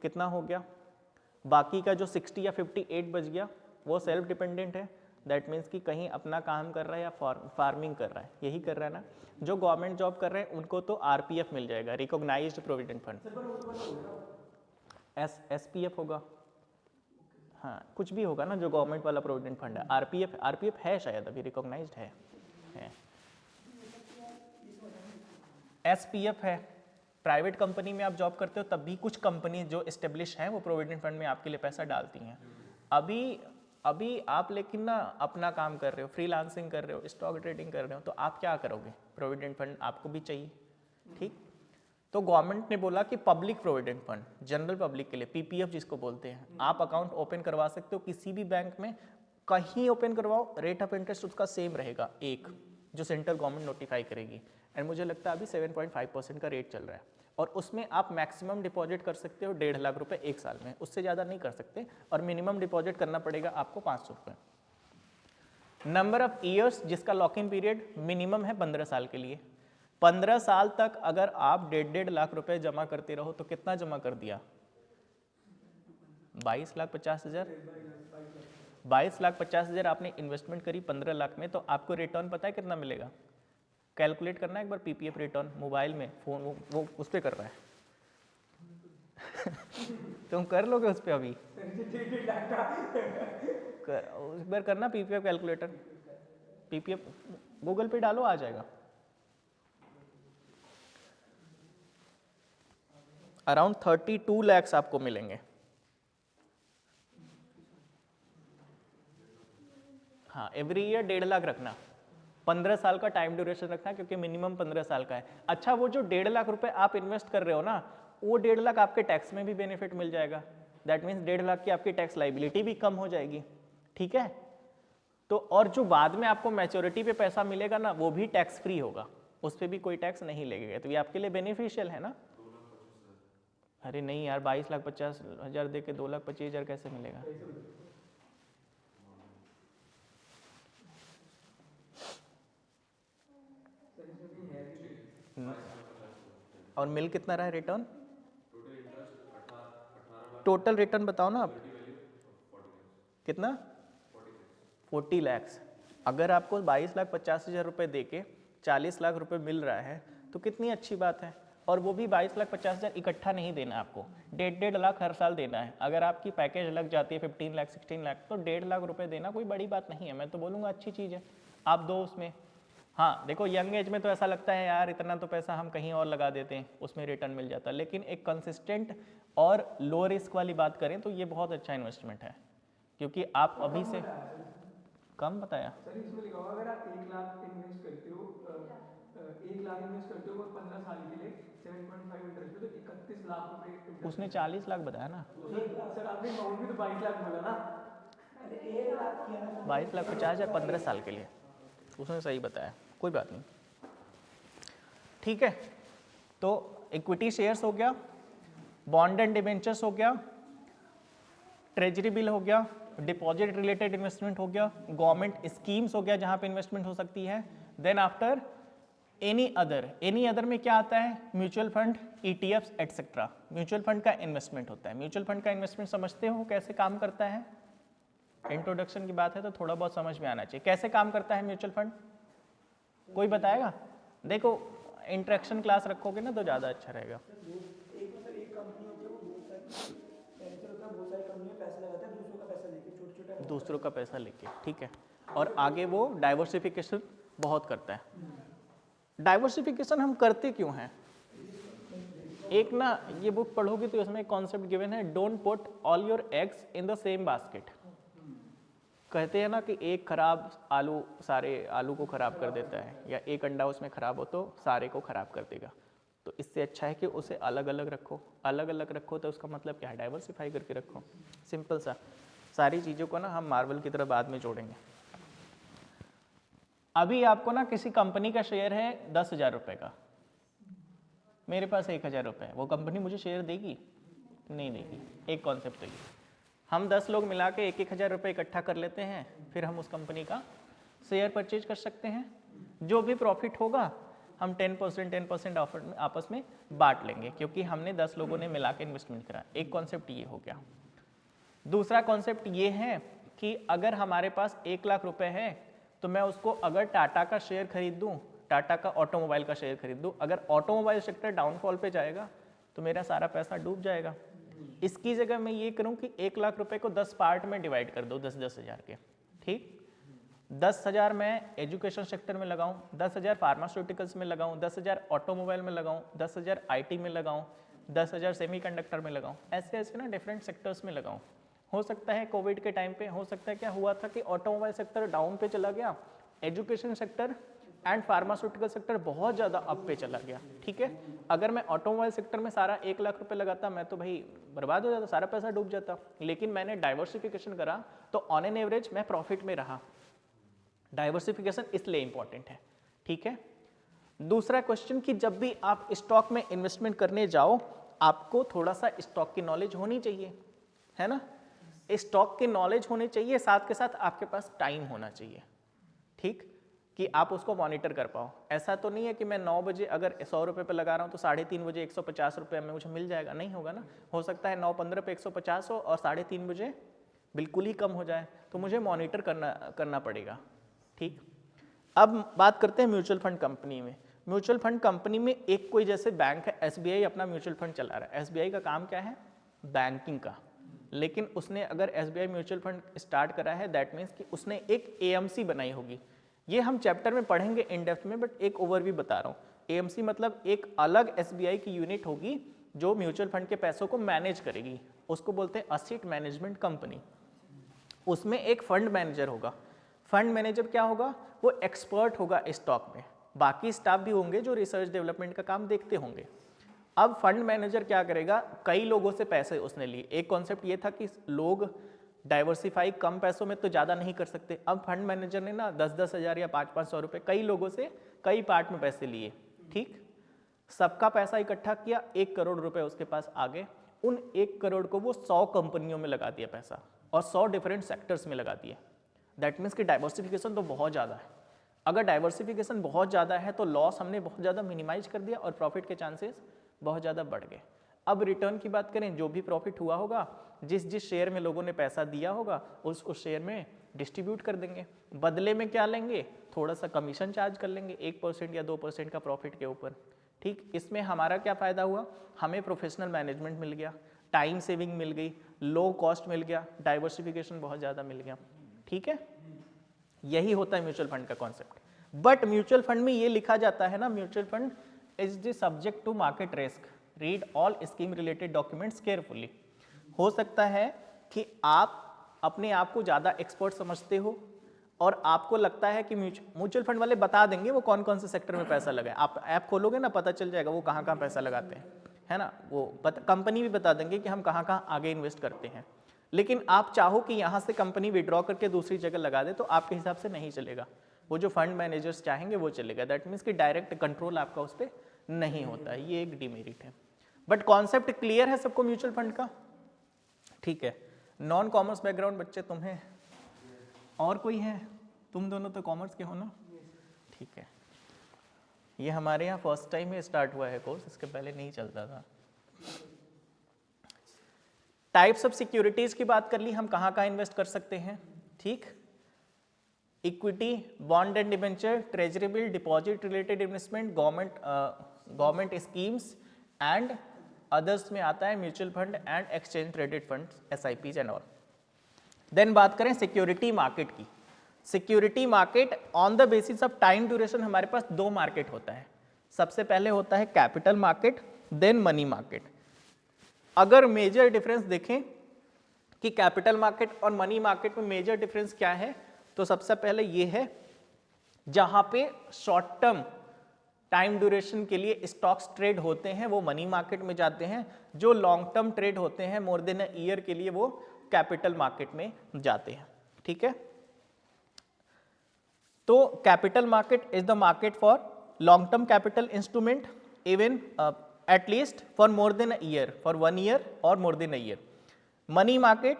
कितना हो गया। बाकी का जो 60 या 58 बच गया वो सेल्फ डिपेंडेंट है। दैट मीन्स कि कहीं अपना काम कर रहा है या फार्मिंग कर रहा है, यही कर रहा है ना। जो गवर्नमेंट जॉब कर रहे हैं उनको तो आरपीएफ मिल जाएगा, रिकॉग्नाइज्ड प्रोविडेंट फंड। एसपीएफ होगा, हाँ कुछ भी होगा ना जो गवर्नमेंट वाला प्रोविडेंट फंड है। आरपीएफ है शायद अभी रिकॉग्नाइज्ड है। एसपीएफ है, प्राइवेट कंपनी में आप जॉब करते हो तब भी कुछ कंपनी जो एस्टेब्लिश हैं वो प्रोविडेंट फंड में आपके लिए पैसा डालती हैं। अभी आप लेकिन ना अपना काम कर रहे हो, फ्रीलांसिंग कर रहे हो, स्टॉक ट्रेडिंग कर रहे हो, तो आप क्या करोगे? प्रोविडेंट फंड आपको भी चाहिए, ठीक। तो गवर्नमेंट ने बोला कि public provident fund, general public के लिए, पीपीएफ जिसको बोलते हैं, आप अकाउंट ओपन करवा सकते हो किसी भी बैंक में, कहीं ओपन करवाओ, रेट ऑफ इंटरेस्ट उसका सेम रहेगा, एक जो सेंट्रल गवर्नमेंट नोटिफाई करेगी। एंड मुझे लगता है अभी 7.5% का रेट चल रहा है। और उसमें आप मैक्सिमम डिपॉजिट कर सकते हो 1.5 लाख रुपए एक साल में, उससे ज़्यादा नहीं कर सकते। और मिनिमम डिपॉजिट करना पड़ेगा आपको 500 रुपये। नंबर ऑफ ईयर्स जिसका लॉक इन पीरियड मिनिमम है 15 साल के लिए। 15 साल तक अगर आप 1.5 लाख रुपए जमा करते रहो तो कितना जमा कर दिया? 22,50,000। 22,50,000 आपने इन्वेस्टमेंट करी 15 लाख में, तो आपको रिटर्न पता है कितना मिलेगा? कैलकुलेट करना है एक बार पीपीएफ रिटर्न मोबाइल में, फोन वो उस पर कर रहा है तुम कर लोगे उस पर अभी? एक बार करना पीपीएफ कैलकुलेटर, पीपीएफ गूगल पे डालो आ जाएगा। अराउंड 32 लैक्स आपको मिलेंगे। हाँ एवरी ईयर 1.5 लाख रखना, 15 साल का टाइम ड्यूरेशन रखना, क्योंकि मिनिमम 15 साल का है। अच्छा वो जो 1.5 लाख रुपए आप इन्वेस्ट कर रहे हो ना, वो 1.5 लाख आपके टैक्स में भी बेनिफिट मिल जाएगा। दैट मीन्स 1.5 लाख की आपकी टैक्स लाइबिलिटी भी कम हो जाएगी, ठीक है। तो और जो बाद में आपको मैच्योरिटी पे पैसा मिलेगा ना, वो भी टैक्स फ्री होगा, उस पर भी कोई टैक्स नहीं लगेगा। तो ये आपके लिए बेनिफिशियल है ना। अरे नहीं यार, 22,50,000 दे के 2,25,000 कैसे मिलेगा? और मिल कितना रहा है रिटर्न? टोटल रिटर्न बताओ ना आप, कितना? 40 लैक्स। अगर आपको 22,50,000 रुपये दे के 40 लाख रुपए मिल रहा है तो कितनी अच्छी बात है। और वो भी 22,50,000 इकट्ठा नहीं देना आपको, 1.5 लाख हर साल देना है। अगर आपकी पैकेज लग जाती है 15 लाख 16 लाख, तो 1.5 लाख रुपए देना कोई बड़ी बात नहीं है। मैं तो बोलूँगा अच्छी चीज़ है, आप दो उसमें। हाँ देखो यंग एज में तो ऐसा लगता है यार इतना तो पैसा हम कहीं और लगा देते हैं, उसमें रिटर्न मिल जाता है। लेकिन एक कंसिस्टेंट और लो रिस्क वाली बात करें तो ये बहुत अच्छा इन्वेस्टमेंट है, क्योंकि आप अभी से कम बताया। सर इसमें लिखा होगा अगर आप 1 लाख इन्वेस्ट करते हो, 1 लाख इन्वेस्ट करते हो और 15 साल के लिए 7.5 इंटरेस्ट पे, तो 31 लाख रुपए। उसने 40 लाख बताया ना। सर आपने अमाउंट भी तो 22 लाख बोला ना। अरे 1 लाख किया ना। 22,50,000 15 साल के लिए, उसने सही बताया, कोई बात नहीं, ठीक है। तो इक्विटी शेयर्स हो गया, बॉन्ड एंड डिबेंचर्स हो गया, ट्रेजरी बिल हो गया, डिपॉजिट रिलेटेड इन्वेस्टमेंट हो गया, गवर्नमेंट स्कीम्स हो गया जहां पे इन्वेस्टमेंट हो सकती है। देन आफ्टर एनी अदर में क्या आता है? Mutual fund, ETFs etcetera. Mutual fund का इन्वेस्टमेंट होता है। म्यूचुअल फंड का इन्वेस्टमेंट समझते हो कैसे काम करता है? इंट्रोडक्शन की बात है तो थोड़ा बहुत समझ में आना चाहिए। कैसे काम करता है म्यूचुअल फंड, कोई बताएगा? देखो इंट्रैक्शन क्लास रखोगे ना तो ज़्यादा अच्छा रहेगा। एक कंपनी होती है वो बहुत सारी पैसे होता है, बहुत सारी कंपनी में पैसा लगाता है दूसरों का पैसा लेके, छोटा दूसरों का पैसा लेके, ठीक है। और आगे वो डाइवर्सिफिकेशन बहुत करता है। डाइवर्सिफिकेशन हम करते क्यों हैं? एक ना ये बुक पढ़ोगे तो इसमें कॉन्सेप्ट गिवन है, don't put all your eggs in the same basket. कहते हैं ना कि एक खराब आलू सारे आलू को खराब कर देता है, या एक अंडा उसमें खराब हो तो सारे को खराब कर देगा। तो इससे अच्छा है कि उसे अलग अलग रखो। अलग अलग रखो तो उसका मतलब क्या है? डाइवर्सिफाई करके रखो, सिंपल सा। सारी चीज़ों को ना हम मार्वल की तरह बाद में जोड़ेंगे। अभी आपको ना किसी कंपनी का शेयर है 10,000 रुपये का, मेरे पास 1,000 रुपये है, वो कंपनी मुझे शेयर देगी? नहीं देगी। एक कॉन्सेप्ट तो ये, हम 10 लोग मिला के 1,000 रुपये इकट्ठा कर लेते हैं, फिर हम उस कंपनी का शेयर परचेज कर सकते हैं। जो भी प्रॉफिट होगा हम 10% आपस में बांट लेंगे, क्योंकि हमने 10 लोगों ने मिला के इन्वेस्टमेंट करा। एक कॉन्सेप्ट ये हो गया। दूसरा कॉन्सेप्ट ये है कि अगर हमारे पास 1 लाख रुपए है तो मैं उसको अगर टाटा का शेयर खरीद दूँ, टाटा का ऑटोमोबाइल का शेयर खरीद दूँ, अगर ऑटोमोबाइल सेक्टर डाउनफॉल पे जाएगा तो मेरा सारा पैसा डूब जाएगा। इसकी जगह मैं ये करूँ कि 1 लाख रुपए को 10 पार्ट में डिवाइड कर दो, 10-10 हज़ार के। ठीक, 10,000 मैं एजुकेशन सेक्टर में लगाऊं, 10,000 फार्मास्यूटिकल्स में लगाऊं, 10,000 ऑटोमोबाइल में लगाऊं, 10,000 आईटी में लगाऊं, 10,000 सेमीकंडक्टर में लगाऊं, ऐसे ऐसे ना डिफरेंट सेक्टर्स में लगाऊं। हो सकता है कोविड के टाइम पे हो सकता है क्या हुआ था कि ऑटोमोबाइल सेक्टर डाउन पे चला गया, education sector and pharmaceutical sector बहुत ज़्यादा अप पे चला गया। ठीक है, अगर मैं ऑटोमोबाइल सेक्टर में सारा 1 लाख रुपए लगाता मैं तो भाई बर्बाद हो जाता, सारा पैसा डूब जाता। लेकिन मैंने डाइवर्सिफिकेशन करा तो ऑन एन एवरेज मैं प्रॉफिट में रहा। डाइवर्सिफिकेशन इसलिए इंपॉर्टेंट है। ठीक है, दूसरा क्वेश्चन कि जब भी आप स्टॉक में इन्वेस्टमेंट करने जाओ आपको थोड़ा सा स्टॉक की नॉलेज होनी चाहिए, है ना। स्टॉक की नॉलेज होनी चाहिए, साथ के साथ आपके पास टाइम होना चाहिए। ठीक, कि आप उसको मॉनिटर कर पाओ। ऐसा तो नहीं है कि मैं 9 बजे अगर 100 रुपये पे लगा रहा हूँ तो 3:30 बजे 150 रुपये में मुझे मिल जाएगा, नहीं होगा ना। हो सकता है 9:15 पे 150 हो और 3:30 बजे बिल्कुल ही कम हो जाए, तो मुझे मॉनिटर करना पड़ेगा। ठीक, अब बात करते हैं म्यूचुअल फंड कंपनी में। म्यूचुअल फंड कंपनी में एक कोई जैसे बैंक है, SBI अपना म्यूचुअल फंड चला रहा है। SBI का काम क्या है? बैंकिंग का। लेकिन उसने अगर SBI म्यूचुअल फंड स्टार्ट करा है, दैट मीन्स कि उसने एक AMC बनाई होगी। ये हम चैप्टर में पढ़ेंगे इन डेप्थ में, बट एक ओवरव्यू बता रहा हूँ। AMC मतलब एक अलग SBI की यूनिट होगी जो म्यूचुअल फंड के पैसों को मैनेज करेगी, उसको बोलते हैं असेट मैनेजमेंट कंपनी। उसमें एक फंड मैनेजर होगा। फंड मैनेजर क्या होगा? वो एक्सपर्ट होगा स्टॉक में, बाकी स्टाफ भी होंगे जो रिसर्च डेवलपमेंट का काम देखते होंगे। अब फंड मैनेजर क्या करेगा? कई लोगों से पैसे उसने लिए। एक कॉन्सेप्ट ये था कि लोग डाइवर्सिफाई कम पैसों में तो ज़्यादा नहीं कर सकते। अब फंड मैनेजर ने ना 10-10 हज़ार या 500-500 रुपये कई लोगों से कई पार्ट में पैसे लिए। ठीक, सबका पैसा इकट्ठा किया, 1 करोड़ रुपए उसके पास आ गए। उन 1 करोड़ को वो 100 कंपनियों में लगा दिया पैसा, और 100 डिफरेंट सेक्टर्स में लगा दिए। दैट मीन्स कि डाइवर्सिफिकेशन तो बहुत ज़्यादा है। अगर डाइवर्सिफिकेशन बहुत ज़्यादा है तो लॉस हमने बहुत ज़्यादा मिनिमाइज कर दिया और प्रॉफिट के चांसेस बहुत ज़्यादा बढ़ गए। अब रिटर्न की बात करें, जो भी प्रॉफिट हुआ होगा, जिस जिस शेयर में लोगों ने पैसा दिया होगा उस शेयर में डिस्ट्रीब्यूट कर देंगे। बदले में क्या लेंगे? थोड़ा सा कमीशन चार्ज कर लेंगे 1% या 2% का प्रॉफिट के ऊपर। ठीक, इसमें हमारा क्या फ़ायदा हुआ? हमें प्रोफेशनल मैनेजमेंट मिल गया, टाइम सेविंग मिल गई, लो कॉस्ट मिल गया, डाइवर्सिफिकेशन बहुत ज़्यादा मिल गया। ठीक है, यही होता है म्यूचुअल फंड का कॉन्सेप्ट। बट म्यूचुअल फंड में ये लिखा जाता है ना, mutual fund is the subject to market risk, read all scheme related documents carefully. हो सकता है कि आप अपने आप को ज़्यादा एक्सपर्ट समझते हो और आपको लगता है कि म्यूचुअल फंड वाले बता देंगे वो कौन कौन से सेक्टर में पैसा लगाए। आप ऐप खोलोगे ना, पता चल जाएगा वो कहाँ कहाँ पैसा लगाते हैं, है ना। वो कंपनी भी बता देंगे कि हम कहाँ कहाँ आगे इन्वेस्ट करते हैं। लेकिन आप चाहो कि यहाँ से कंपनी विड्रॉ करके दूसरी जगह लगा दे तो आपके हिसाब से नहीं चलेगा। वो जो फंड मैनेजर्स चाहेंगे वो चलेगा। दैट मीन्स कि डायरेक्ट कंट्रोल आपका उस पर नहीं होता है, ये एक डिमेरिट है। बट कॉन्सेप्ट क्लियर है सबको म्यूचुअल फंड का? ठीक है, नॉन कॉमर्स बैकग्राउंड बच्चे तुम्हें और कोई है? तुम दोनों तो कॉमर्स के हो ना? ठीक है, ये हमारे यहाँ फर्स्ट टाइम ही स्टार्ट हुआ है कोर्स, इसके पहले नहीं चलता था। टाइप्स ऑफ सिक्योरिटीज की बात कर ली, हम कहाँ कहाँ इन्वेस्ट कर सकते हैं। ठीक, equity, bond and debenture, treasury bill, deposit related investment, government schemes and others में आता है mutual fund and exchange traded funds, SIPs and all. Then बात करें सिक्योरिटी मार्केट की, security market on the basis of time duration हमारे पास दो market होता है। सबसे पहले होता है capital market, then money market. अगर मेजर डिफरेंस देखें कि कैपिटल मार्केट और मनी मार्केट में मेजर डिफरेंस क्या है, तो सबसे पहले ये है जहां पे शॉर्ट टर्म टाइम ड्यूरेशन के लिए स्टॉक्स ट्रेड होते हैं वो मनी मार्केट में जाते हैं, जो लॉन्ग टर्म ट्रेड होते हैं मोर देन अ ईयर के लिए वो कैपिटल मार्केट में जाते हैं। ठीक है, तो capital market is the market for long term capital instrument even at least for more than a year, for 1 year or more than a year. Money market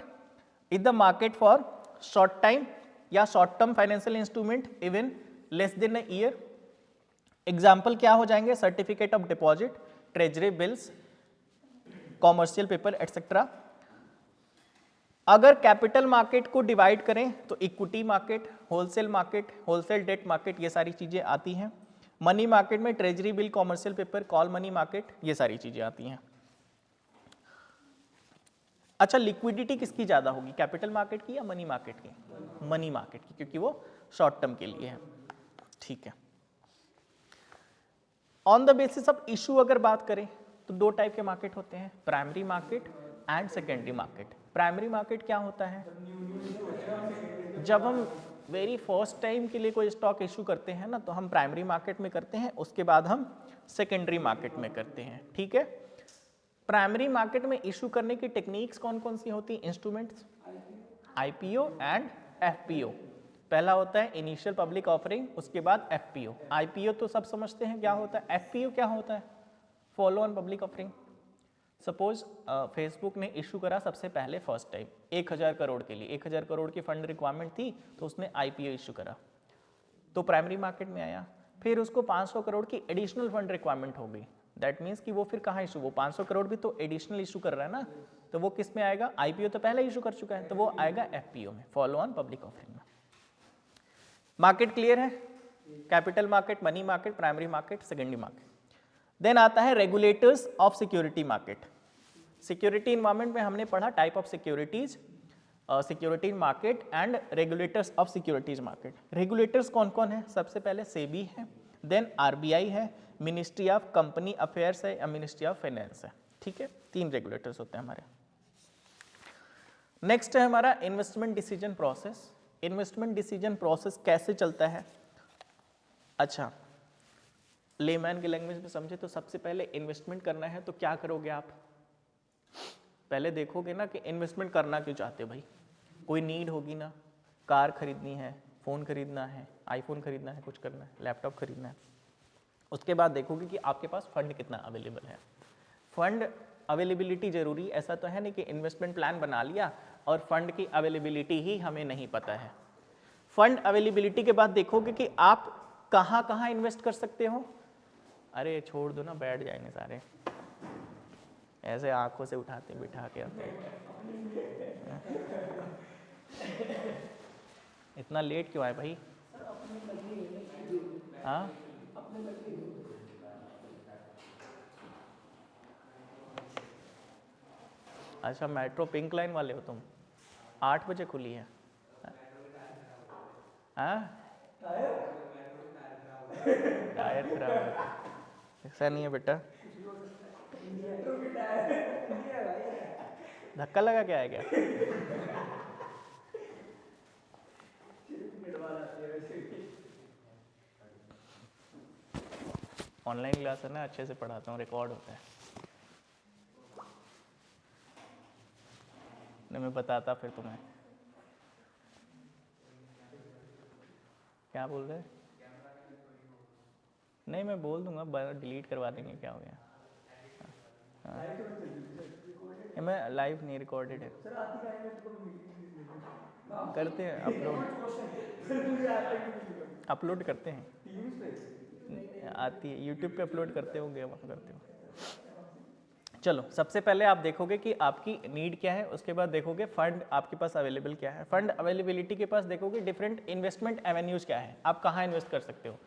is the market for short time या short term financial instrument even less than a year. Example क्या हो जाएंगे? Certificate of deposit, treasury bills, commercial paper etc. अगर capital market को divide करें तो equity market, wholesale market, wholesale debt market, ये सारी चीजें आती हैं। मनी मार्केट में treasury bill, commercial paper, call money market, ये सारी चीजें आती हैं। अच्छा, लिक्विडिटी किसकी ज्यादा होगी, कैपिटल मार्केट की या मनी मार्केट की? मनी मार्केट की, क्योंकि वो शॉर्ट टर्म के लिए है। ठीक है, on the basis of issue अगर बात करें तो दो टाइप के मार्केट होते हैं, primary market and secondary market. Primary market क्या होता है? जब हम वेरी फर्स्ट टाइम के लिए कोई स्टॉक इशू करते हैं ना, तो हम प्राइमरी मार्केट में करते हैं, उसके बाद हम सेकेंडरी मार्केट में करते हैं। ठीक है, प्राइमरी मार्केट में इशू करने की टेक्निक्स कौन कौन सी होती हैं? Instruments, IPO and FPO. पहला होता है इनिशियल पब्लिक ऑफरिंग, उसके बाद एफपीओ। आईपीओ तो सब समझते हैं क्या होता है, एफपीओ क्या होता है? Follow on public offering. Suppose Facebook ने इशू करा सबसे पहले फर्स्ट टाइम 1000 करोड़ के लिए, 1000 करोड़ की फंड रिक्वायरमेंट थी, तो उसने आईपीओ इशू करा, तो प्राइमरी मार्केट में आया। फिर उसको 500 करोड़ की एडिशनल फंड रिक्वायरमेंट हो गई, दैट मीन्स कि वो फिर कहाँ इशू, वो 500 करोड़ भी तो एडिशनल इशू कर रहा है ना, तो वो किस में आएगा? आईपीओ तो पहले इशू कर चुका है, तो वो आएगा एफपीओ में, फॉलो ऑन पब्लिक ऑफरिंग में। मार्केट क्लियर है? Capital market, money market, primary market, secondary market. Then आता है regulators of security market. Security environment में हमने पढ़ा type of securities, security market and regulators of securities market. Regulators कौन कौन है? सबसे पहले सेबी है, देन आरबीआई है, मिनिस्ट्री ऑफ कंपनी अफेयर्स है या मिनिस्ट्री ऑफ फाइनेंस है। ठीक है, 3 रेगुलेटर्स होते हैं हमारे। नेक्स्ट है हमारा investment decision process. Investment decision process कैसे चलता है? अच्छा, लेमैन की लैंग्वेज में समझे तो सबसे पहले इन्वेस्टमेंट करना है तो क्या करोगे आप? पहले देखोगे ना कि इन्वेस्टमेंट करना क्यों चाहते हो भाई, कोई नीड होगी ना, कार खरीदनी है, फ़ोन खरीदना है, आईफोन खरीदना है, कुछ करना है, लैपटॉप खरीदना है। उसके बाद देखोगे कि आपके पास फंड कितना अवेलेबल है। फंड अवेलेबिलिटी ज़रूरी, ऐसा तो है नहीं कि इन्वेस्टमेंट प्लान बना लिया और फंड की अवेलेबिलिटी ही हमें नहीं पता है। फंड अवेलेबिलिटी के बाद देखोगे कि आप कहाँ कहाँ इन्वेस्ट कर सकते हो। अरे छोड़ दो ना, बैठ जाएंगे सारे, ऐसे आंखों से उठाते बिठा के आते। इतना लेट क्यों आए भाई? हाँ, अच्छा मेट्रो पिंक लाइन वाले हो तुम? 8 बजे खुली है। हाँ, टायर खराब है, ऐसा नहीं है बेटा, धक्का लगा क्या है क्या? ऑनलाइन क्लास है ना, अच्छे से पढ़ाता हूँ, रिकॉर्ड होता है। नहीं मैं बताता फिर तुम्हें। क्या बोल रहे? नहीं मैं बोल दूंगा, डिलीट करवा देंगे, क्या हो गया? हाँ। मैं लाइव नहीं, रिकॉर्डेड है। करते हैं अपलोड करते हैं, आती है यूट्यूब पे अपलोड करते होंगे, वहाँ करते हो। चलो, सबसे पहले आप देखोगे कि आपकी नीड क्या है, उसके बाद देखोगे फंड आपके पास अवेलेबल क्या है। फंड अवेलेबिलिटी के पास देखोगे डिफरेंट इन्वेस्टमेंट एवेन्यूज क्या है, आप कहाँ इन्वेस्ट कर सकते हो।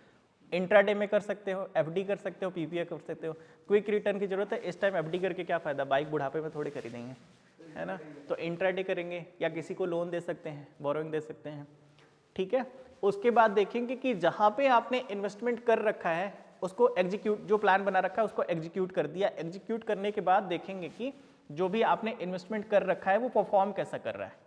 इंट्राडे में कर सकते हो, एफडी कर सकते हो, पीपीए कर सकते हो। क्विक रिटर्न की जरूरत है इस टाइम, एफडी करके क्या फ़ायदा, बाइक बुढ़ापे में थोड़ी खरीदेंगे, है ना। तो इंट्राडे करेंगे या किसी को लोन दे सकते हैं, बोरोइंग दे सकते हैं। ठीक है। उसके बाद देखेंगे कि जहां पे आपने इन्वेस्टमेंट कर रखा है उसको एग्जीक्यूट, जो प्लान बना रखा है उसको एग्जीक्यूट कर दिया। एग्जीक्यूट करने के बाद देखेंगे कि जो भी आपने इन्वेस्टमेंट कर रखा है वो परफॉर्म कैसा कर रहा है।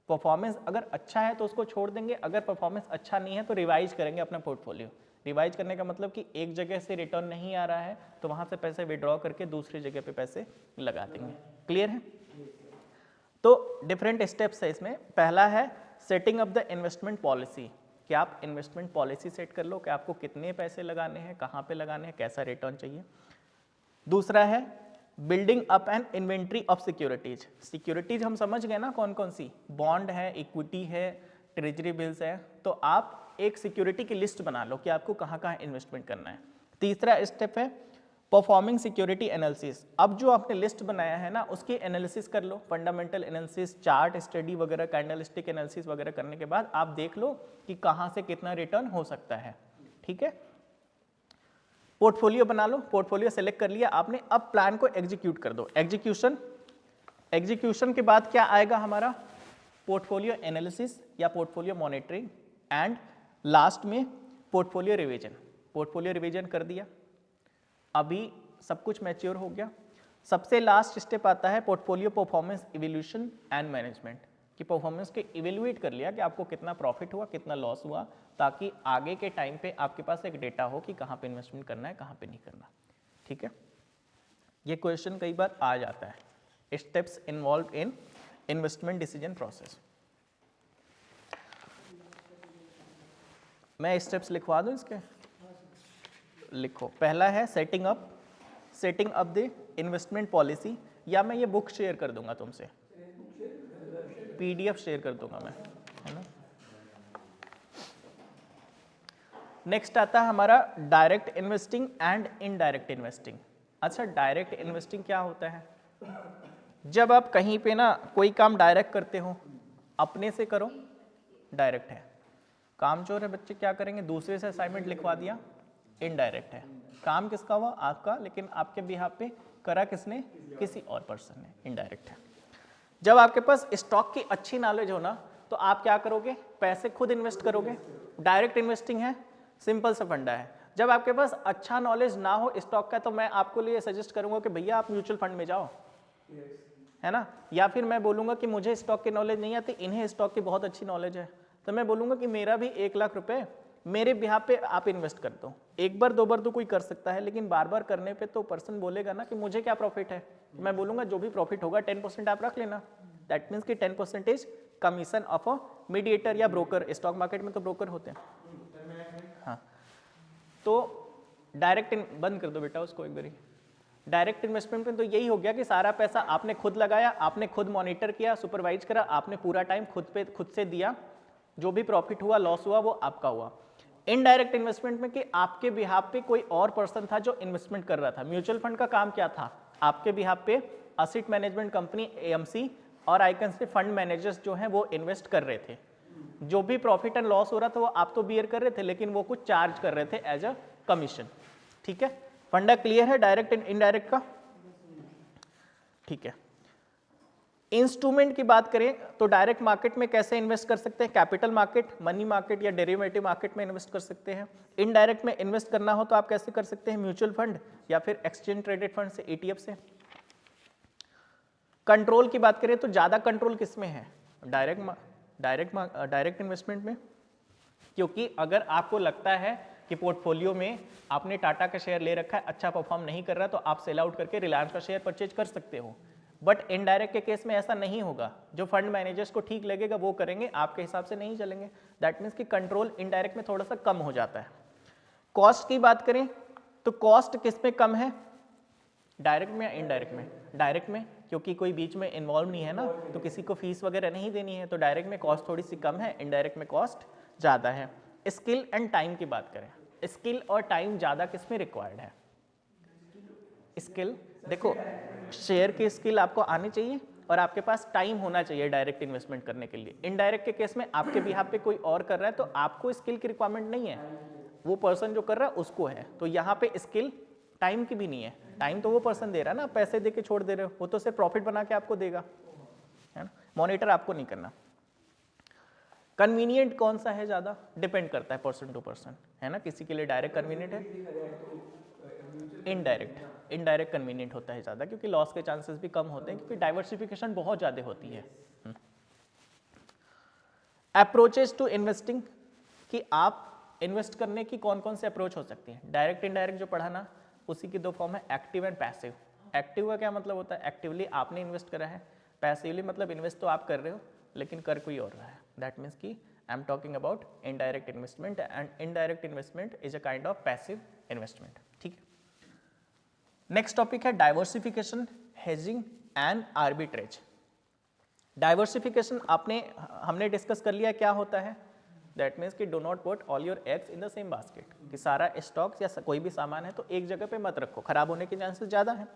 परफॉर्मेंस अगर अच्छा है तो उसको छोड़ देंगे, अगर परफॉर्मेंस अच्छा नहीं है तो रिवाइज करेंगे अपना पोर्टफोलियो। रिवाइज करने का मतलब कि एक जगह से रिटर्न नहीं आ रहा है तो वहां से पैसे विड्रॉ करके दूसरी जगह पे पैसे लगा देंगे। क्लियर है? तो डिफरेंट स्टेप्स है इसमें। पहला है setting up the investment policy, कि आप इन्वेस्टमेंट पॉलिसी सेट कर लो कि आपको कितने पैसे लगाने हैं, कहाँ पे लगाने हैं, कैसा रिटर्न चाहिए। दूसरा है building up an inventory of securities. Securities हम समझ गए ना कौन कौन सी, बॉन्ड है, इक्विटी है, ट्रेजरी बिल्स है। तो आप एक सिक्योरिटी की लिस्ट बना लो कि आपको कहाँ कहाँ इन्वेस्टमेंट करना है। तीसरा स्टेप है परफॉर्मिंग सिक्योरिटी एनालिसिस। अब जो आपने लिस्ट बनाया है ना उसकी एनालिसिस कर लो, फंडामेंटल एनालिसिस, चार्ट स्टडी वगैरह, कैंडलस्टिक एनालिसिस वगैरह करने के बाद आप देख लो कि कहाँ से कितना रिटर्न हो सकता है। ठीक है। पोर्टफोलियो बना लो, पोर्टफोलियो सेलेक्ट कर लिया आपने, अब प्लान को एग्जीक्यूट कर दो। एग्जीक्यूशन के बाद क्या आएगा हमारा, पोर्टफोलियो एनालिसिस या पोर्टफोलियो मॉनिटरिंग, एंड लास्ट में पोर्टफोलियो रिवीजन। पोर्टफोलियो रिवीजन कर दिया, अभी सब कुछ मैच्योर हो गया। सबसे लास्ट स्टेप आता है portfolio performance evaluation and management, कि परफॉर्मेंस के इवेल्युएट कर लिया कि आपको कितना प्रॉफिट हुआ, कितना लॉस हुआ, ताकि आगे के टाइम पे आपके पास एक डेटा हो कि कहाँ पे इन्वेस्टमेंट करना है, कहाँ पे नहीं करना। ठीक है। ये क्वेश्चन कई बार आ जाता है, steps involve in investment decision process. मैं स्टेप्स लिखवा दूं इसके, लिखो। पहला है setting up the investment policy, या मैं ये बुक शेयर कर दूंगा तुमसे, पीडीएफ शेयर कर दूंगा मैं, है ना। नेक्स्ट आता है हमारा direct investing and indirect investing. अच्छा, डायरेक्ट इन्वेस्टिंग क्या होता है? जब आप कहीं पे ना कोई काम डायरेक्ट करते हो, अपने से करो, डायरेक्ट है। कामचोर है बच्चे, क्या करेंगे, दूसरे से असाइनमेंट लिखवा दिया, इनडायरेक्ट है। काम किसका हुआ, आपका, लेकिन आपके बिहाफ पे करा किसने, किसी और पर्सन ने, इनडायरेक्ट है। जब आपके पास स्टॉक की अच्छी नॉलेज हो ना तो आप क्या करोगे, पैसे खुद इन्वेस्ट करोगे, डायरेक्ट इन्वेस्टिंग है, सिंपल सा फंडा है। जब आपके पास अच्छा नॉलेज ना हो स्टॉक का तो मैं आपको लिए सजेस्ट करूंगा कि भैया आप म्यूचुअल फंड में जाओ, है ना। या फिर मैं बोलूंगा कि मुझे स्टॉक की नॉलेज नहीं आती, इन्हें स्टॉक की बहुत अच्छी नॉलेज है, तो मैं बोलूंगा कि मेरा भी 1 लाख रुपए मेरे बिहाफ पे आप इन्वेस्ट कर दो। एक बार 2 बार तो कोई कर सकता है, लेकिन बार बार करने पे तो पर्सन बोलेगा ना कि मुझे क्या प्रॉफिट है। मैं बोलूंगा जो भी प्रॉफिट होगा 10% आप रख लेना। दैट मीन्स कि 10% कमीशन ऑफ अ मीडिएटर या ब्रोकर। स्टॉक मार्केट में तो ब्रोकर होते हैं। हाँ, तो डायरेक्ट बंद कर दो बेटा उसको एक बारी। डायरेक्ट इन्वेस्टमेंट में तो यही हो गया कि सारा पैसा आपने खुद लगाया, आपने खुद मॉनिटर किया, सुपरवाइज करा, आपने पूरा टाइम खुद से दिया, जो भी प्रॉफिट हुआ लॉस हुआ वो आपका हुआ। इनडायरेक्ट इन्वेस्टमेंट में कि आपके बिहाफ पे कोई और पर्सन था जो इन्वेस्टमेंट कर रहा था। म्यूचुअल फंड का काम क्या था, आपके बिहाफ पे असेट मैनेजमेंट कंपनी एएमसी और आइकन से फंड मैनेजर्स जो हैं वो इन्वेस्ट कर रहे थे। जो भी प्रॉफिट एंड लॉस हो रहा था वो आप तो बियर कर रहे थे, लेकिन वो कुछ चार्ज कर रहे थे एज अ कमीशन। ठीक है, फंडा क्लियर है डायरेक्ट एंड इनडायरेक्ट का? ठीक है। इंस्ट्रूमेंट की बात करें तो डायरेक्ट मार्केट में कैसे इन्वेस्ट कर सकते हैं, कैपिटल मार्केट, मनी मार्केट या डेरिवेटिव मार्केट में इन्वेस्ट कर सकते हैं। इनडायरेक्ट में इन्वेस्ट करना हो तो आप कैसे कर सकते हैं, म्यूचुअल फंड या फिर एक्सचेंज ट्रेडेड फंड से, ETF से। कंट्रोल की बात करें तो ज्यादा कंट्रोल किस में है, डायरेक्ट इन्वेस्टमेंट में, क्योंकि अगर आपको लगता है कि पोर्टफोलियो में आपने टाटा का शेयर ले रखा है, अच्छा परफॉर्म नहीं कर रहा, तो आप सेल आउट करके रिलायंस का शेयर परचेज कर सकते हो। बट इनडायरेक्ट के केस में ऐसा नहीं होगा, जो फंड मैनेजर्स को ठीक लगेगा वो करेंगे, आपके हिसाब से नहीं चलेंगे। दैट मीन्स कि कंट्रोल इनडायरेक्ट में थोड़ा सा कम हो जाता है। कॉस्ट की बात करें तो कॉस्ट किस में कम है, डायरेक्ट में या इनडायरेक्ट में? डायरेक्ट में, क्योंकि कोई बीच में इन्वॉल्व नहीं है ना, तो किसी को फीस वगैरह नहीं देनी है, तो डायरेक्ट में कॉस्ट थोड़ी सी कम है, इनडायरेक्ट में कॉस्ट ज़्यादा है। स्किल एंड टाइम की बात करें, स्किल और टाइम ज़्यादा किस में रिक्वायर्ड है? स्किल, देखो शेयर की स्किल आपको आनी चाहिए और आपके पास टाइम होना चाहिए डायरेक्ट इन्वेस्टमेंट करने के लिए। इनडायरेक्ट के केस में आपके बिहाफ पे कोई और कर रहा है तो आपको स्किल की रिक्वायरमेंट नहीं है, वो पर्सन जो कर रहा है उसको है। तो यहाँ पे स्किल टाइम की भी नहीं है, टाइम तो वो पर्सन दे रहा है ना, पैसे दे के छोड़ दे रहे हो, वो तो सिर्फ प्रॉफिट बना के आपको देगा, है ना, मॉनिटर आपको नहीं करना। कन्वीनियंट कौन सा है ज़्यादा, डिपेंड करता है पर्सन टू पर्सन, है ना, किसी के लिए डायरेक्ट कन्वीनियंट है, इनडायरेक्ट कन्वीनियंट होता है ज़्यादा, क्योंकि लॉस के चांसेस भी कम होते हैं, क्योंकि डाइवर्सिफिकेशन बहुत ज़्यादा होती है। अप्रोचेस टू इन्वेस्टिंग, कि आप इन्वेस्ट करने की कौन कौन से अप्रोच हो सकती हैं। डायरेक्ट इनडायरेक्ट जो पढ़ा ना, उसी की दो फॉर्म है, एक्टिव एंड पैसिव। एक्टिव का क्या मतलब होता है, एक्टिवली आपने इन्वेस्ट करा है, पैसिवली मतलब इन्वेस्ट तो आप कर रहे हो लेकिन कर कोई और रहा है। दैट मीन्स कि I am talking about indirect investment, and indirect investment is a kind of passive investment. ठीक है, नेक्स्ट टॉपिक है diversification, hedging and arbitrage. Diversification हमने डिस्कस कर लिया क्या होता है। दैट मीन्स कि do not put all your eggs in the same basket, कि सारा स्टॉक्स या कोई भी सामान है तो एक जगह पे मत रखो, खराब होने के चांसेस ज़्यादा हैं।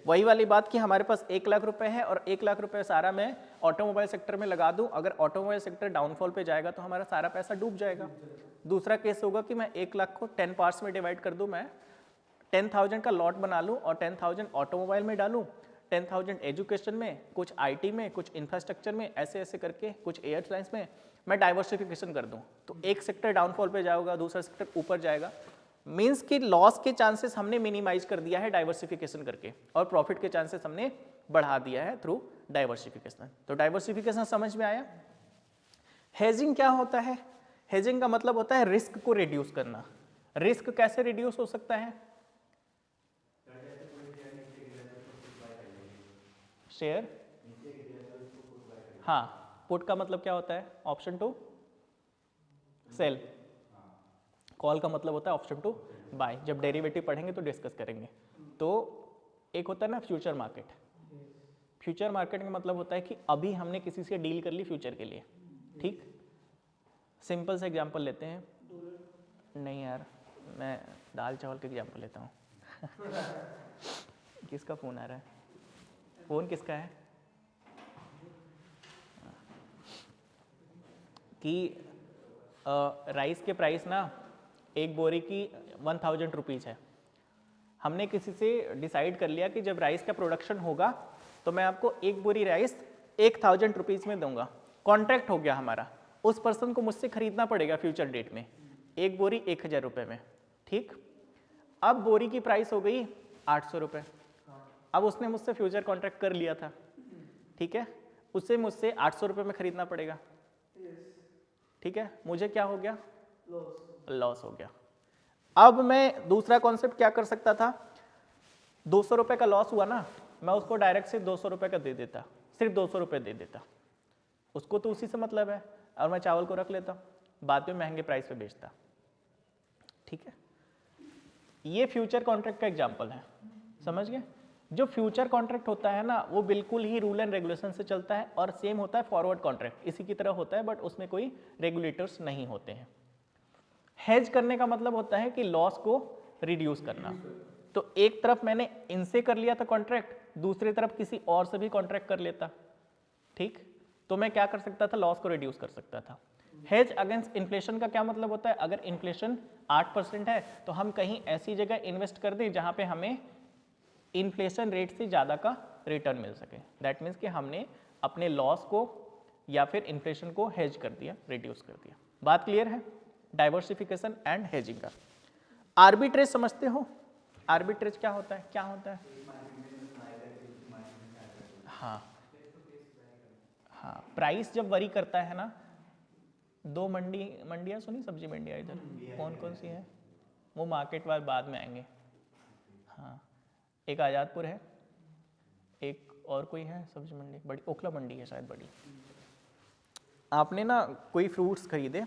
वही वाली बात कि हमारे पास 1 लाख रुपए है और 1 लाख रुपए सारा मैं ऑटोमोबाइल सेक्टर में लगा दूं, अगर ऑटोमोबाइल सेक्टर डाउनफॉल पे जाएगा तो हमारा सारा पैसा डूब जाएगा। दूसरा केस होगा कि मैं 1 लाख को 10 पार्ट्स में डिवाइड कर दूं, मैं 10,000 का लॉट बना लूं और 10,000 ऑटोमोबाइल में डालूं, 10,000 एजुकेशन में, कुछ आईटी में, कुछ इंफ्रास्ट्रक्चर में, ऐसे ऐसे करके कुछ एयर साइंस में मैं डाइवर्सिफिकेशन कर दूं, तो एक सेक्टर डाउनफॉल पे जाएगा, दूसरा सेक्टर ऊपर जाएगा। मींस कि लॉस के चांसेस हमने मिनिमाइज कर दिया है डाइवर्सिफिकेशन करके, और प्रॉफिट के चांसेस हमने बढ़ा दिया है थ्रू डाइवर्सिफिकेशन। तो डाइवर्सिफिकेशन समझ में आया। हेजिंग क्या होता है, हेजिंग का मतलब होता है रिस्क को रिड्यूस करना। रिस्क कैसे रिड्यूस हो सकता है, शेयर, हाँ, पुट का मतलब क्या होता है, ऑप्शन टू सेल, कॉल का मतलब होता है ऑप्शन टू बाय। जब डेरिवेटिव पढ़ेंगे तो डिस्कस करेंगे। तो एक होता है ना फ्यूचर मार्केट, फ्यूचर मार्केट का मतलब होता है कि अभी हमने किसी से डील कर ली फ्यूचर के लिए, ठीक। सिंपल से एग्जांपल लेते हैं, नहीं यार मैं दाल चावल का एग्जांपल लेता हूँ किसका फ़ोन आ रहा है, फ़ोन किसका है, कि राइस के प्राइस ना एक बोरी की 1000 रुपीज़ है। हमने किसी से डिसाइड कर लिया कि जब राइस का प्रोडक्शन होगा तो मैं आपको एक बोरी राइस 1000 रुपीज़ में दूंगा। कॉन्ट्रैक्ट हो गया हमारा, उस पर्सन को मुझसे खरीदना पड़ेगा फ्यूचर डेट में एक बोरी 1000 रुपये में, ठीक। अब बोरी की प्राइस हो गई 800 रुपये। अब उसने मुझसे फ्यूचर कॉन्ट्रैक्ट कर लिया था, ठीक है, उसे मुझसे 800 रुपये में खरीदना पड़ेगा, ठीक है। मुझे क्या हो गया, लॉस हो गया। अब मैं दूसरा कॉन्सेप्ट क्या कर सकता था, 200 रुपये का लॉस हुआ ना, मैं उसको डायरेक्ट से 200 रुपये का दे देता, सिर्फ 200 रुपये दे देता, उसको तो उसी से मतलब है, और मैं चावल को रख लेता, बाद में महंगे प्राइस पे बेचता, ठीक है। ये फ्यूचर कॉन्ट्रैक्ट का एग्जाम्पल है, समझ गए। जो फ्यूचर कॉन्ट्रैक्ट होता है ना वो बिल्कुल ही रूल एंड रेगुलेशन से चलता है, और सेम होता है फॉरवर्ड कॉन्ट्रैक्ट, इसी की तरह होता है, बट उसमें कोई रेगुलेटर्स नहीं होते हैं। हेज करने का मतलब होता है कि लॉस को रिड्यूस करना। तो एक तरफ मैंने इनसे कर लिया था कॉन्ट्रैक्ट, दूसरी तरफ किसी और से भी कॉन्ट्रैक्ट कर लेता, ठीक, तो मैं क्या कर सकता था, लॉस को रिड्यूस कर सकता था। हेज अगेंस्ट इन्फ्लेशन का क्या मतलब होता है, अगर इन्फ्लेशन 8% है तो हम कहीं ऐसी जगह इन्वेस्ट कर दें जहां पे हमें इन्फ्लेशन रेट से ज़्यादा का रिटर्न मिल सके। दैट मीन्स कि हमने अपने लॉस को या फिर इन्फ्लेशन को हेज कर दिया, रिड्यूस कर दिया। बात क्लियर है, डाइवर्सिफिकेशन एंड हेजिंग का। आर्बिट्रेज समझते हो, आर्बिट्रेज क्या होता है, क्या होता है, हाँ हाँ, प्राइस जब वरी करता है ना, दो मंडियाँ सुनी, सब्जी मंडियाँ इधर कौन कौन सी है, वो मार्केट वाले बाद में आएंगे, हाँ, एक आज़ादपुर है, एक और कोई है सब्जी मंडी, बड़ी ओखला मंडी है शायद बड़ी। आपने ना कोई फ्रूट्स खरीदे,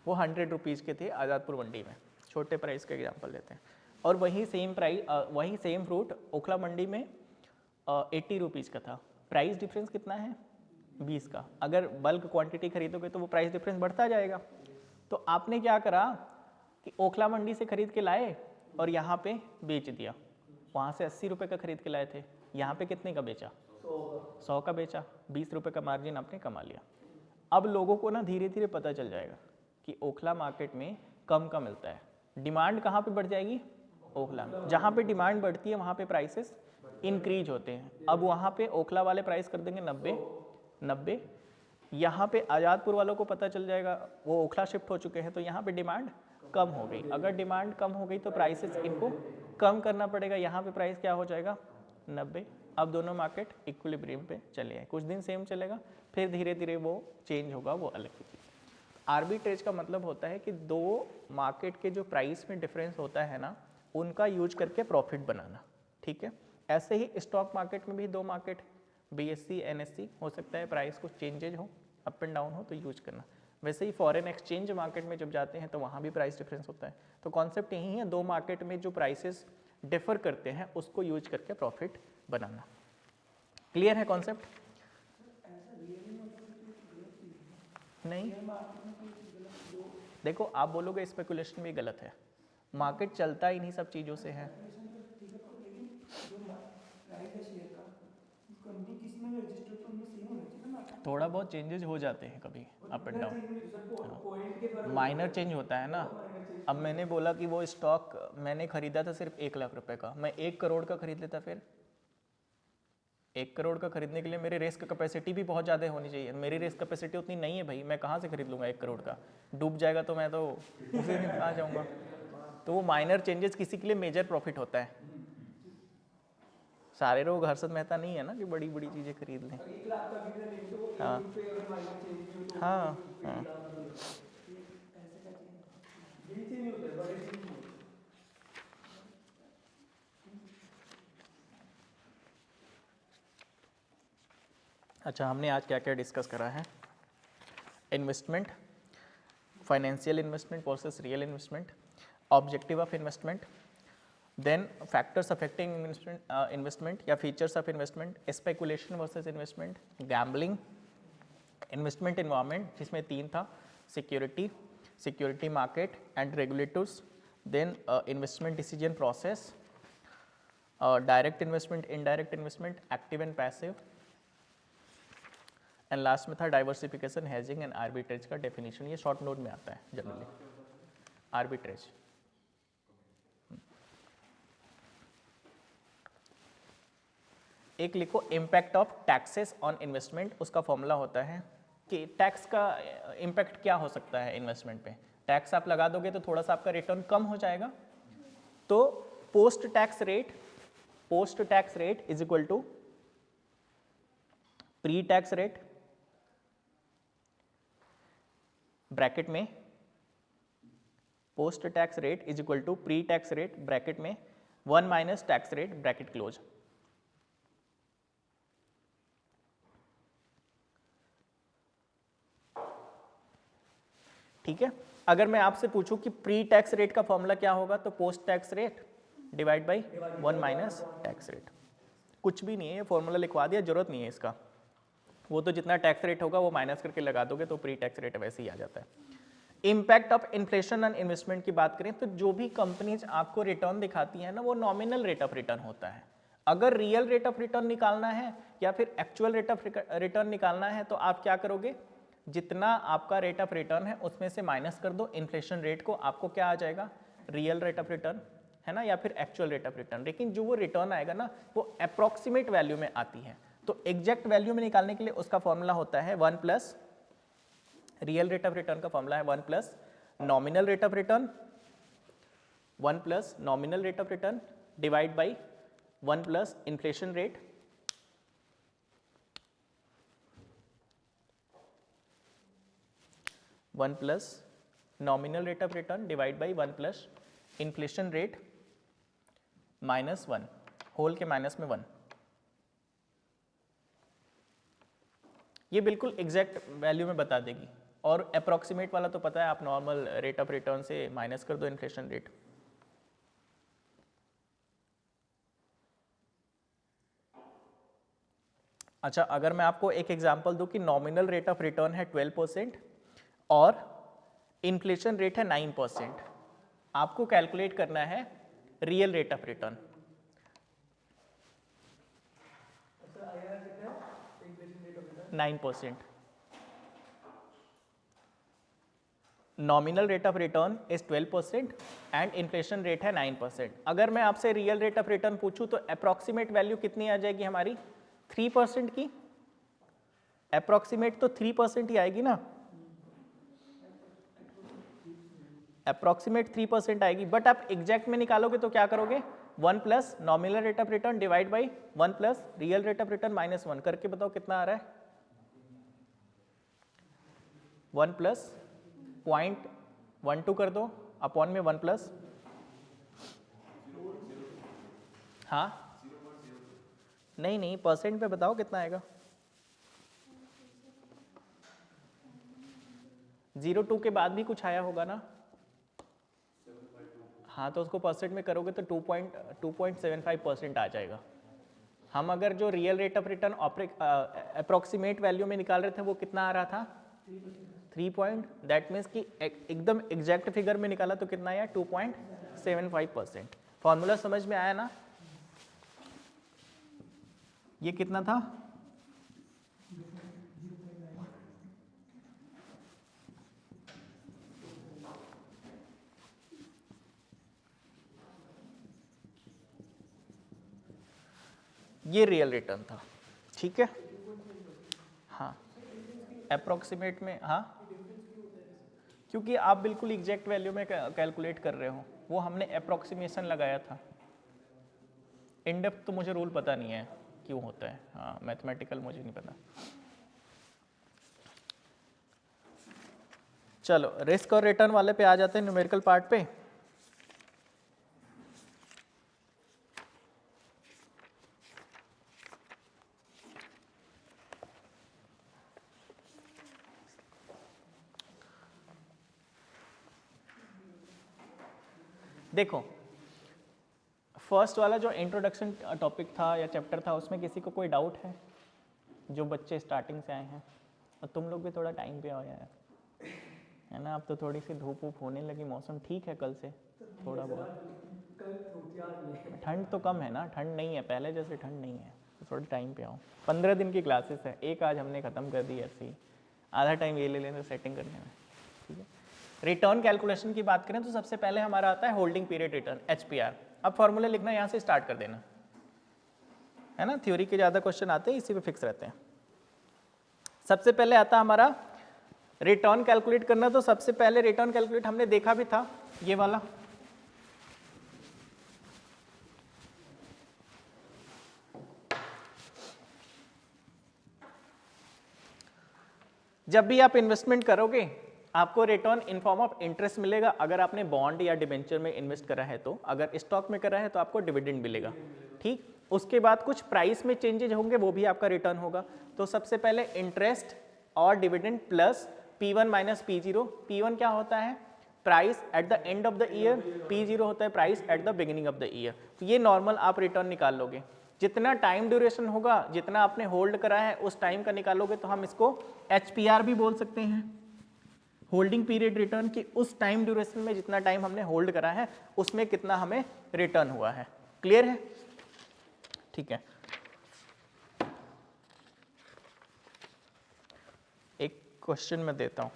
वो 100 रुपीज़ के थे आज़ादपुर मंडी में, छोटे प्राइस का एग्जांपल लेते हैं, और वही सेम फ्रूट ओखला मंडी में 80 रुपीज़ का था। प्राइस डिफरेंस कितना है, 20 का। अगर बल्क क्वांटिटी खरीदोगे तो वो प्राइस डिफरेंस बढ़ता जाएगा। तो आपने क्या करा कि ओखला मंडी से खरीद के लाए और यहाँ पे बेच दिया, वहाँ से 80 रुपये का खरीद के लाए थे, यहाँ पे कितने का बेचा, 100 का बेचा, 20 रुपये का मार्जिन आपने कमा लिया। अब लोगों को ना धीरे धीरे पता चल जाएगा कि ओखला मार्केट में कम का मिलता है। डिमांड कहाँ पे बढ़ जाएगी, ओखला में। जहाँ पे डिमांड बढ़ती है वहाँ पे प्राइसेस इंक्रीज होते हैं। अब वहाँ पे ओखला वाले प्राइस कर देंगे 90, यहाँ पे आज़ादपुर वालों को पता चल जाएगा, वो ओखला शिफ्ट हो चुके हैं, तो यहाँ पे डिमांड कम हो गई। अगर डिमांड कम हो गई तो प्राइसेस इनको कम करना पड़ेगा। यहाँ पे प्राइस क्या हो जाएगा 90। अब दोनों मार्केट इक्विलिब्रियम पे चले हैं, कुछ दिन सेम चलेगा, फिर धीरे धीरे वो चेंज होगा, वो अलग की चीज़। आर्बिट्रेज का मतलब होता है कि दो मार्केट के जो प्राइस में डिफरेंस होता है ना, उनका यूज करके प्रॉफिट बनाना, ठीक है। ऐसे ही स्टॉक मार्केट में भी दो मार्केट BSE NSE, हो सकता है प्राइस कुछ चेंजेज हो, अप एंड डाउन हो, तो यूज करना। वैसे ही फॉरेन एक्सचेंज मार्केट में जब जाते हैं तो वहाँ भी प्राइस डिफरेंस होता है। तो कॉन्सेप्ट यही है, दो मार्केट में जो प्राइसेस डिफर करते हैं उसको यूज करके प्रॉफिट बनाना। क्लियर है कॉन्सेप्ट? नहीं, देखो आप बोलोगे स्पेकुलेशन भी गलत है, मार्केट चलता ही नहीं सब चीज़ों से है। थोड़ा बहुत चेंजेस हो जाते हैं कभी, up and down, minor change होता है ना। अब मैंने बोला कि वो स्टॉक मैंने खरीदा था सिर्फ 1 लाख रुपए का, मैं 1 करोड़ का खरीद लेता, फिर 1 करोड़ का खरीदने के लिए मेरी रिस्क कैपेसिटी भी बहुत ज़्यादा होनी चाहिए। मेरी रिस्क कैपेसिटी उतनी नहीं है भाई, मैं कहाँ से खरीद लूँगा 1 करोड़ का, डूब जाएगा तो मैं तो उसी दिन कहाँ जाऊँगा। तो वो माइनर चेंजेस किसी के लिए मेजर प्रॉफिट होता है। सारे लोग हर्षद मेहता नहीं है ना कि बड़ी बड़ी चीज़ें खरीद लें। 1 लाख का खरीदा नहीं तो वो हाँ। एक पे अगर माइनस चेंज भी हो तो हाँ, वो हाँ। 1 लाख का यही चेंज होता है, बड़े चेंज नहीं होते। अच्छा, हमने आज क्या क्या डिस्कस करा है? Investment, financial investment versus real investment, objective of investment, then factors affecting investment या features of investment, speculation versus investment, gambling, investment environment जिसमें 3 था, security, security market and regulators, then investment decision process, direct investment, indirect investment, active and passive, and last में था diversification, hedging and arbitrage का definition. ये short note में आता है generally, arbitrage. एक लिखो impact of taxes on investment, उसका फॉर्मूला होता है कि टैक्स का इम्पैक्ट क्या हो सकता है इन्वेस्टमेंट पे। टैक्स आप लगा दोगे तो थोड़ा सा आपका रिटर्न कम हो जाएगा, तो post tax rate is equal to pre tax rate bracket में, post tax rate is equal to pre tax rate bracket में 1 minus tax rate bracket close. ठीक है। अगर मैं आपसे पूछूं कि प्री टैक्स रेट का फॉर्मूला क्या होगा, तो post tax rate divide by 1 minus tax rate. कुछ भी नहीं है, ये फॉर्मूला लिखवा दिया, जरूरत नहीं है इसका। वो तो जितना टैक्स रेट होगा वो माइनस करके लगा दोगे तो प्री टैक्स रेट वैसे ही आ जाता है। Impact of inflation on investment की बात करें तो जो भी कंपनीज आपको रिटर्न दिखाती है ना, वो नॉमिनल रेट ऑफ रिटर्न होता है। अगर रियल रेट ऑफ रिटर्न निकालना है या फिर एक्चुअल रेट ऑफ रिटर्न निकालना है तो आप क्या करोगे, जितना आपका रेट ऑफ रिटर्न है उसमें से माइनस कर दो इन्फ्लेशन रेट को, आपको क्या आ जाएगा, रियल रेट ऑफ रिटर्न, है ना, या फिर एक्चुअल रेट ऑफ रिटर्न। लेकिन जो वो रिटर्न आएगा ना, वो अप्रॉक्सीमेट वैल्यू में आती है। तो एग्जैक्ट वैल्यू में निकालने के लिए उसका फॉर्मूला होता है 1 plus real rate of return का फॉर्मूला है 1 plus nominal rate of return, 1 plus nominal rate of return divide by 1 plus inflation rate, one plus nominal rate of return divide by 1 plus inflation rate minus 1, whole के minus में 1। ये बिल्कुल exact value में बता देगी। और approximate वाला तो पता है, आप नॉर्मल रेट ऑफ रिटर्न से माइनस कर दो इन्फ्लेशन रेट। अच्छा, अगर मैं आपको एक एग्जांपल दूं कि नॉमिनल रेट ऑफ रिटर्न है 12% और इन्फ्लेशन रेट है 9%, आपको कैलकुलेट करना है real rate of return. 9%। Nominal rate of return is 12% and inflation rate है 9%। अगर मैं आपसे रियल रेट ऑफ रिटर्न पूछूं तो अप्रॉक्सीमेट वैल्यू कितनी आ जाएगी हमारी, 3% की। अप्रॉक्सीमेट तो 3% ही आएगी ना, अप्रॉक्सीमेट 3% आएगी, बट आप एग्जैक्ट में निकालोगे तो क्या करोगे, 1 plus nominal rate of return divide by 1 plus real rate of return minus 1 करके बताओ कितना आ रहा है, 1 प्लस 0.12 कर दो अपॉन में 1 प्लस, हाँ नहीं नहीं परसेंट पे बताओ कितना आएगा, 0.2 के बाद भी कुछ आया होगा ना, हाँ तो उसको परसेंट में करोगे तो 2.75% आ जाएगा। हम अगर जो real rate of return approximate value में निकाल रहे थे वो कितना आ रहा था, 3 दैट मीन्स कि एकदम एग्जैक्ट फिगर में निकाला तो कितना आया 2.75%। फॉर्मूला समझ में आया ना, ये कितना था, ये रियल रिटर्न था, ठीक है, हाँ अप्रोक्सीमेट में, हाँ क्योंकि आप बिल्कुल एग्जैक्ट वैल्यू में कैलकुलेट कर रहे हो, वो हमने अप्रोक्सीमेशन लगाया था, इन डेप्थ तो मुझे रूल पता नहीं है क्यों होता है, हाँ मैथमेटिकल मुझे नहीं पता। चलो रिस्क और रिटर्न वाले पे आ जाते हैं, न्यूमेरिकल पार्ट पे। देखो फर्स्ट वाला जो इंट्रोडक्शन टॉपिक था या चैप्टर था उसमें किसी को कोई डाउट है, जो बच्चे स्टार्टिंग से आए हैं, और तुम लोग भी थोड़ा टाइम पे आओ यार, है ना, अब तो थोड़ी सी धूप वूप होने लगी, मौसम ठीक है कल से थोड़ा बहुत, ठंड तो कम है ना, ठंड नहीं है पहले जैसे ठंड नहीं है, तो थोड़ा टाइम पे आओ। 15 दिन की क्लासेस है, एक आज हमने ख़त्म कर दी ऐसे ही, आधा टाइम ये ले लेना सेटिंग करने में, ठीक है। रिटर्न कैलकुलेशन की बात करें तो सबसे पहले हमारा आता है होल्डिंग पीरियड रिटर्न HPR। अब फॉर्मूला लिखना यहाँ से स्टार्ट कर देना, है ना, थ्योरी के ज़्यादा क्वेश्चन आते हैं इसी पे फिक्स रहते हैं। सबसे पहले आता हमारा रिटर्न कैलकुलेट करना, तो सबसे पहले रिटर्न कैलकुलेट हमने देखा भी था, ये वाला, जब भी आप इन्वेस्टमेंट करोगे आपको return in form of interest मिलेगा, अगर आपने बॉन्ड या डिबेंचर में इन्वेस्ट करा है तो, अगर स्टॉक में करा है तो आपको डिविडेंड मिलेगा, ठीक। उसके बाद कुछ प्राइस में चेंजेज होंगे, वो भी आपका रिटर्न होगा। तो सबसे पहले इंटरेस्ट और dividend plus P1 minus P0। P1 क्या होता है, price at the end of the year, P0 होता है price at the beginning of the year. तो ये नॉर्मल आप रिटर्न निकाल लोगे, जितना टाइम ड्यूरेशन होगा, जितना आपने होल्ड करा है उस टाइम का निकालोगे, तो हम इसको HPR भी बोल सकते हैं, होल्डिंग पीरियड रिटर्न की उस टाइम ड्यूरेशन में जितना टाइम हमने होल्ड करा है उसमें कितना हमें रिटर्न हुआ है। क्लियर है, ठीक है। एक क्वेश्चन मैं देता हूं,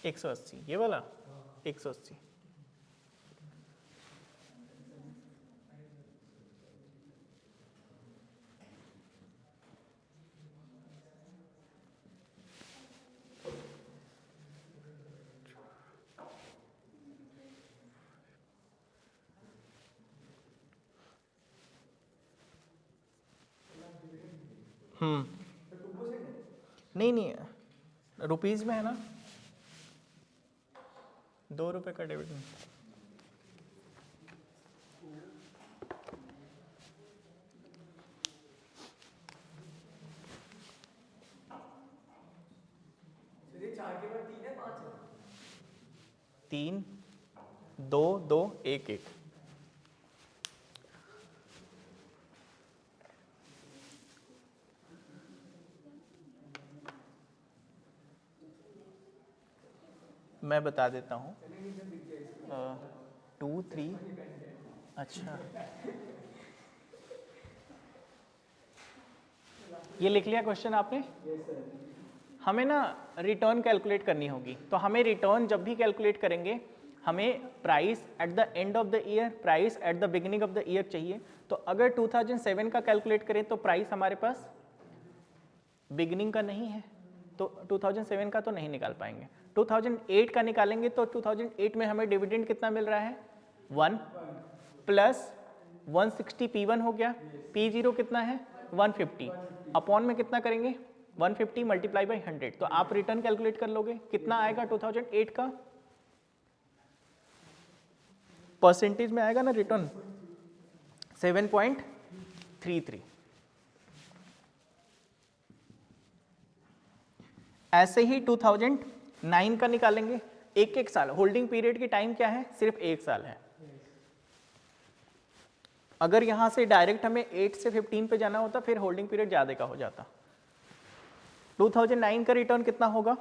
$180 ये वाला 180, नहीं नहीं, रुपीज़ में है ना, 2 रुपये का डिविडेंड। चलिए 4 के बाद 3 है 5 है। 3 2 2 1 1। मैं बता देता हूँ, 2 3। अच्छा, ये लिख लिया क्वेश्चन आपने? हमें ना रिटर्न कैलकुलेट करनी होगी, तो हमें रिटर्न जब भी कैलकुलेट करेंगे हमें price at the end of the year, price at the beginning of the year चाहिए। तो अगर 2007 का कैलकुलेट करें तो प्राइस हमारे पास बिगिनिंग का नहीं है, तो 2007 का तो नहीं निकाल पाएंगे। 2008 का निकालेंगे तो 2008 में हमें डिविडेंड कितना मिल रहा है, 1 प्लस 160 P1 हो गया, P0 कितना है 150, अपॉन में कितना करेंगे 150 मल्टीप्लाई बाई 100। तो आप रिटर्न कैलकुलेट कर लोगे, कितना आएगा 2008 का, परसेंटेज में आएगा ना रिटर्न 7.33। ऐसे ही 2009 का निकालेंगे, एक एक साल, होल्डिंग पीरियड की टाइम क्या है, सिर्फ 1 साल है। अगर यहां से डायरेक्ट हमें 8 से 15 पे जाना होता फिर होल्डिंग पीरियड ज्यादा का हो जाता। 2009 का रिटर्न कितना होगा,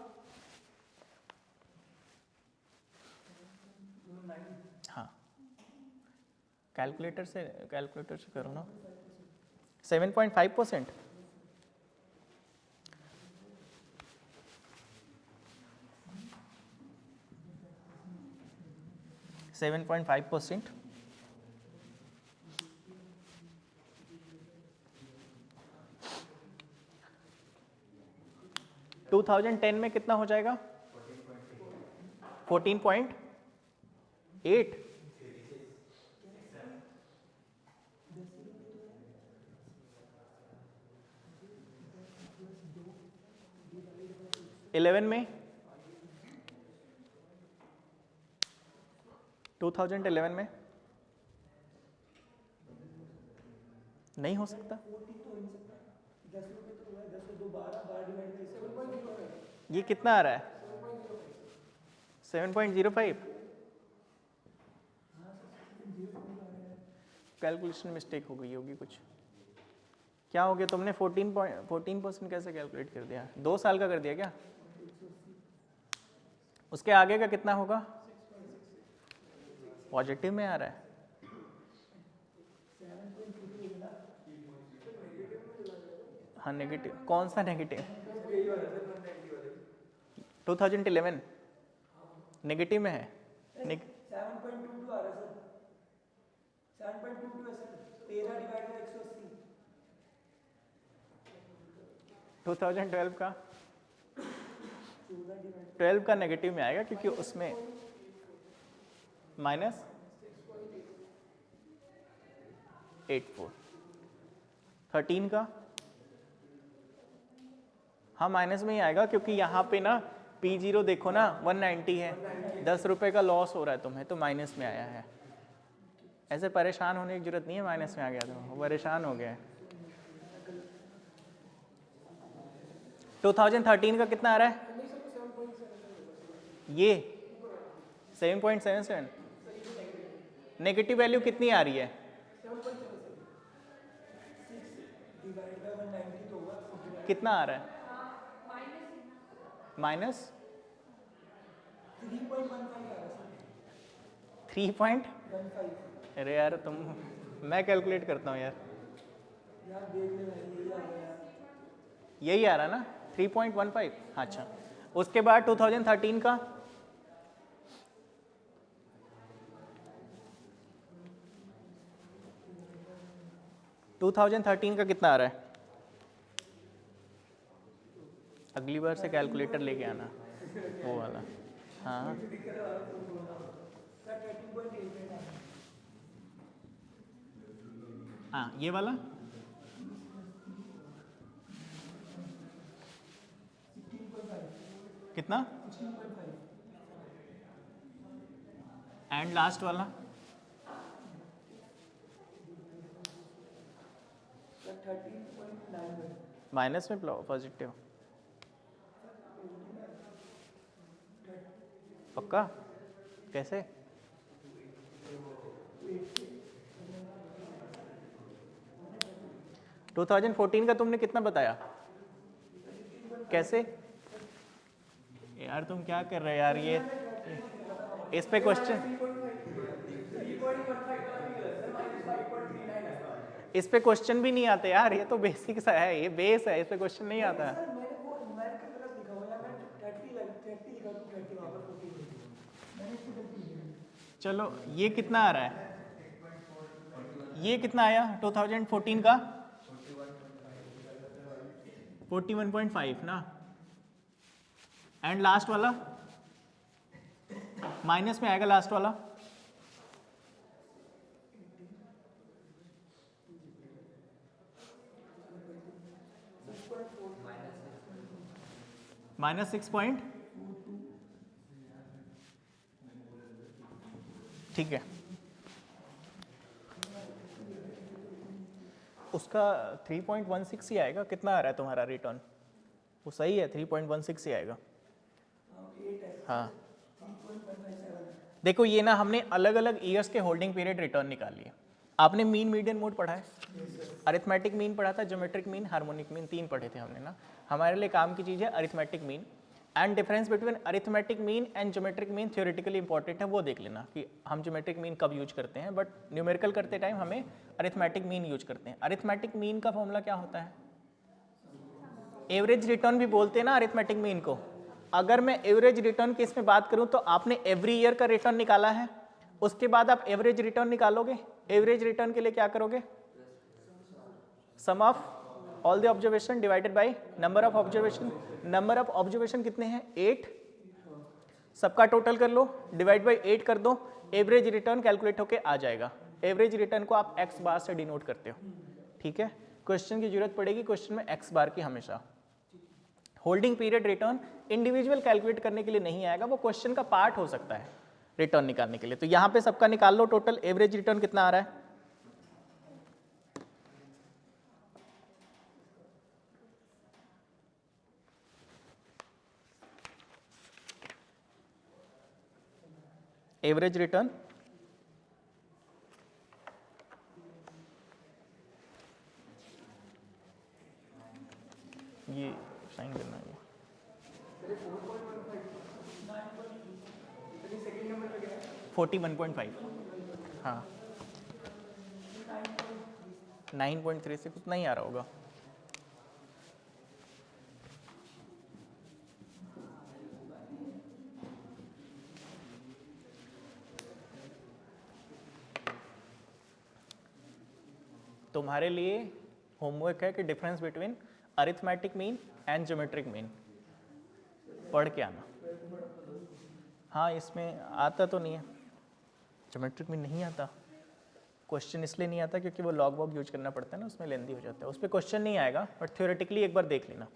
हाँ कैलकुलेटर से करो ना, 7.5%। %7.5%। 2010 में कितना हो जाएगा, 14.8। 11 में, 2011 में नहीं हो सकता, ये कितना आ रहा है 7.05। कैलकुलेशन मिस्टेक हो गई होगी कुछ, क्या हो गया, तुमने 14% कैसे कैलकुलेट कर दिया, 2 साल का कर दिया क्या, उसके आगे का कितना होगा, पॉजिटिव में आ रहा है, हाँ नेगेटिव, कौन सा नेगेटिव, 2011 नेगेटिव में है, 7.22 आ रहा है सर, 7.22 है सर, 13 डिवाइड बाय 180। 2012 का 12 का नेगेटिव में आएगा क्योंकि उसमें -84। 13 का हाँ माइनस में ही आएगा क्योंकि यहाँ पे ना P0 देखो ना 190 है, 10 रुपए का लॉस हो रहा है तुम्हें, तो माइनस में आया है। ऐसे परेशान होने की जरूरत नहीं है, माइनस में आ गया तो परेशान हो गया है। 2013 का कितना आ रहा है, ये 7.77। नेगेटिव वैल्यू कितनी आ रही है, कितना आ रहा है, माइनस 3.15। अरे यार तुम, मैं कैलकुलेट करता हूँ यार, यही आ रहा ना 3.15। अच्छा, उसके बाद 2013 का 2013 का कितना आ रहा है, अगली बार से कैलकुलेटर लेके आना वो वाला, हाँ हाँ ये वाला कितना 16.5 एंड लास्ट वाला 13.9 माइनस में पॉजिटिव पक्का कैसे? टू 2014 का तुमने कितना बताया? कैसे यार तुम क्या कर रहे हो यार? ये इस पे क्वेश्चन इस पे क्वेश्चन भी नहीं आते यार, ये तो बेसिक सा है, ये बेस है, इस पे क्वेश्चन नहीं आता है। मैंने वो न्यूमेरिकल गलत लिखा हुआ है, मैं 30 लिखा तो 30 वहाँ पर 14 मैंने इसको गलती लिखी है। चलो ये कितना आ रहा है? ये कितना आया 2014 का? 41.5 ना। एंड लास्ट वाला माइनस में आएगा, लास्ट वाला -6 ठीक है। उसका 3.16 ही आएगा। कितना आ रहा है तुम्हारा रिटर्न? वो सही है, 3.16 ही आएगा। हाँ देखो ये ना हमने अलग अलग ईयर्स के होल्डिंग पीरियड रिटर्न निकाल लिए। आपने मीन मीडियन मोड पढ़ा है, अरिथमेटिक मीन पढ़ा था, ज्योमेट्रिक मीन, हार्मोनिक मीन, 3 पढ़े थे हमने ना। हमारे लिए काम की चीज़ है arithmetic mean. And difference between arithmetic mean and geometric mean theoretically important है, वो देख लेना कि हम ज्योमेट्रिक मीन कब यूज करते हैं, बट न्यूमेरिकल करते टाइम हमें अरिथमेटिक मीन यूज करते हैं। अरिथमेटिक मीन का फॉर्मूला क्या होता है? एवरेज रिटर्न भी बोलते हैं ना अरिथमेटिक मीन को। अगर मैं एवरेज रिटर्न की इसमें बात करूं तो आपने एवरी ईयर का रिटर्न निकाला है, उसके बाद आप एवरेज रिटर्न निकालोगे। एवरेज रिटर्न के लिए क्या करोगे? Sum of all the observation divided by number of observation. Number of observation कितने हैं? 8। सबका टोटल कर लो, डिवाइड बाय 8 कर दो, एवरेज रिटर्न कैलकुलेट होके आ जाएगा। एवरेज रिटर्न को आप एक्स बार से डिनोट करते हो, ठीक है। क्वेश्चन की जरूरत पड़ेगी क्वेश्चन में एक्स बार की हमेशा। Holding period return individual calculate करने के लिए नहीं आएगा, वो क्वेश्चन का पार्ट हो सकता है रिटर्न निकालने के लिए। तो यहां पे सबका निकाल लो टोटल। एवरेज रिटर्न कितना आ रहा है? एवरेज रिटर्न ये साइन करना है। 41.5 हाँ 9.3 से कुछ नहीं आ रहा होगा। तुम्हारे लिए होमवर्क है कि difference between arithmetic mean and geometric mean पढ़ के आना। हाँ इसमें आता तो नहीं है, ज्योमेट्रिक मीन नहीं आता। क्वेश्चन इसलिए नहीं आता क्योंकि वो लॉग वॉग यूज करना पड़ता है ना, उसमें लेंदी हो जाता है। उस पर क्वेश्चन नहीं आएगा, बट थ्योरेटिकली एक बार देख लेना।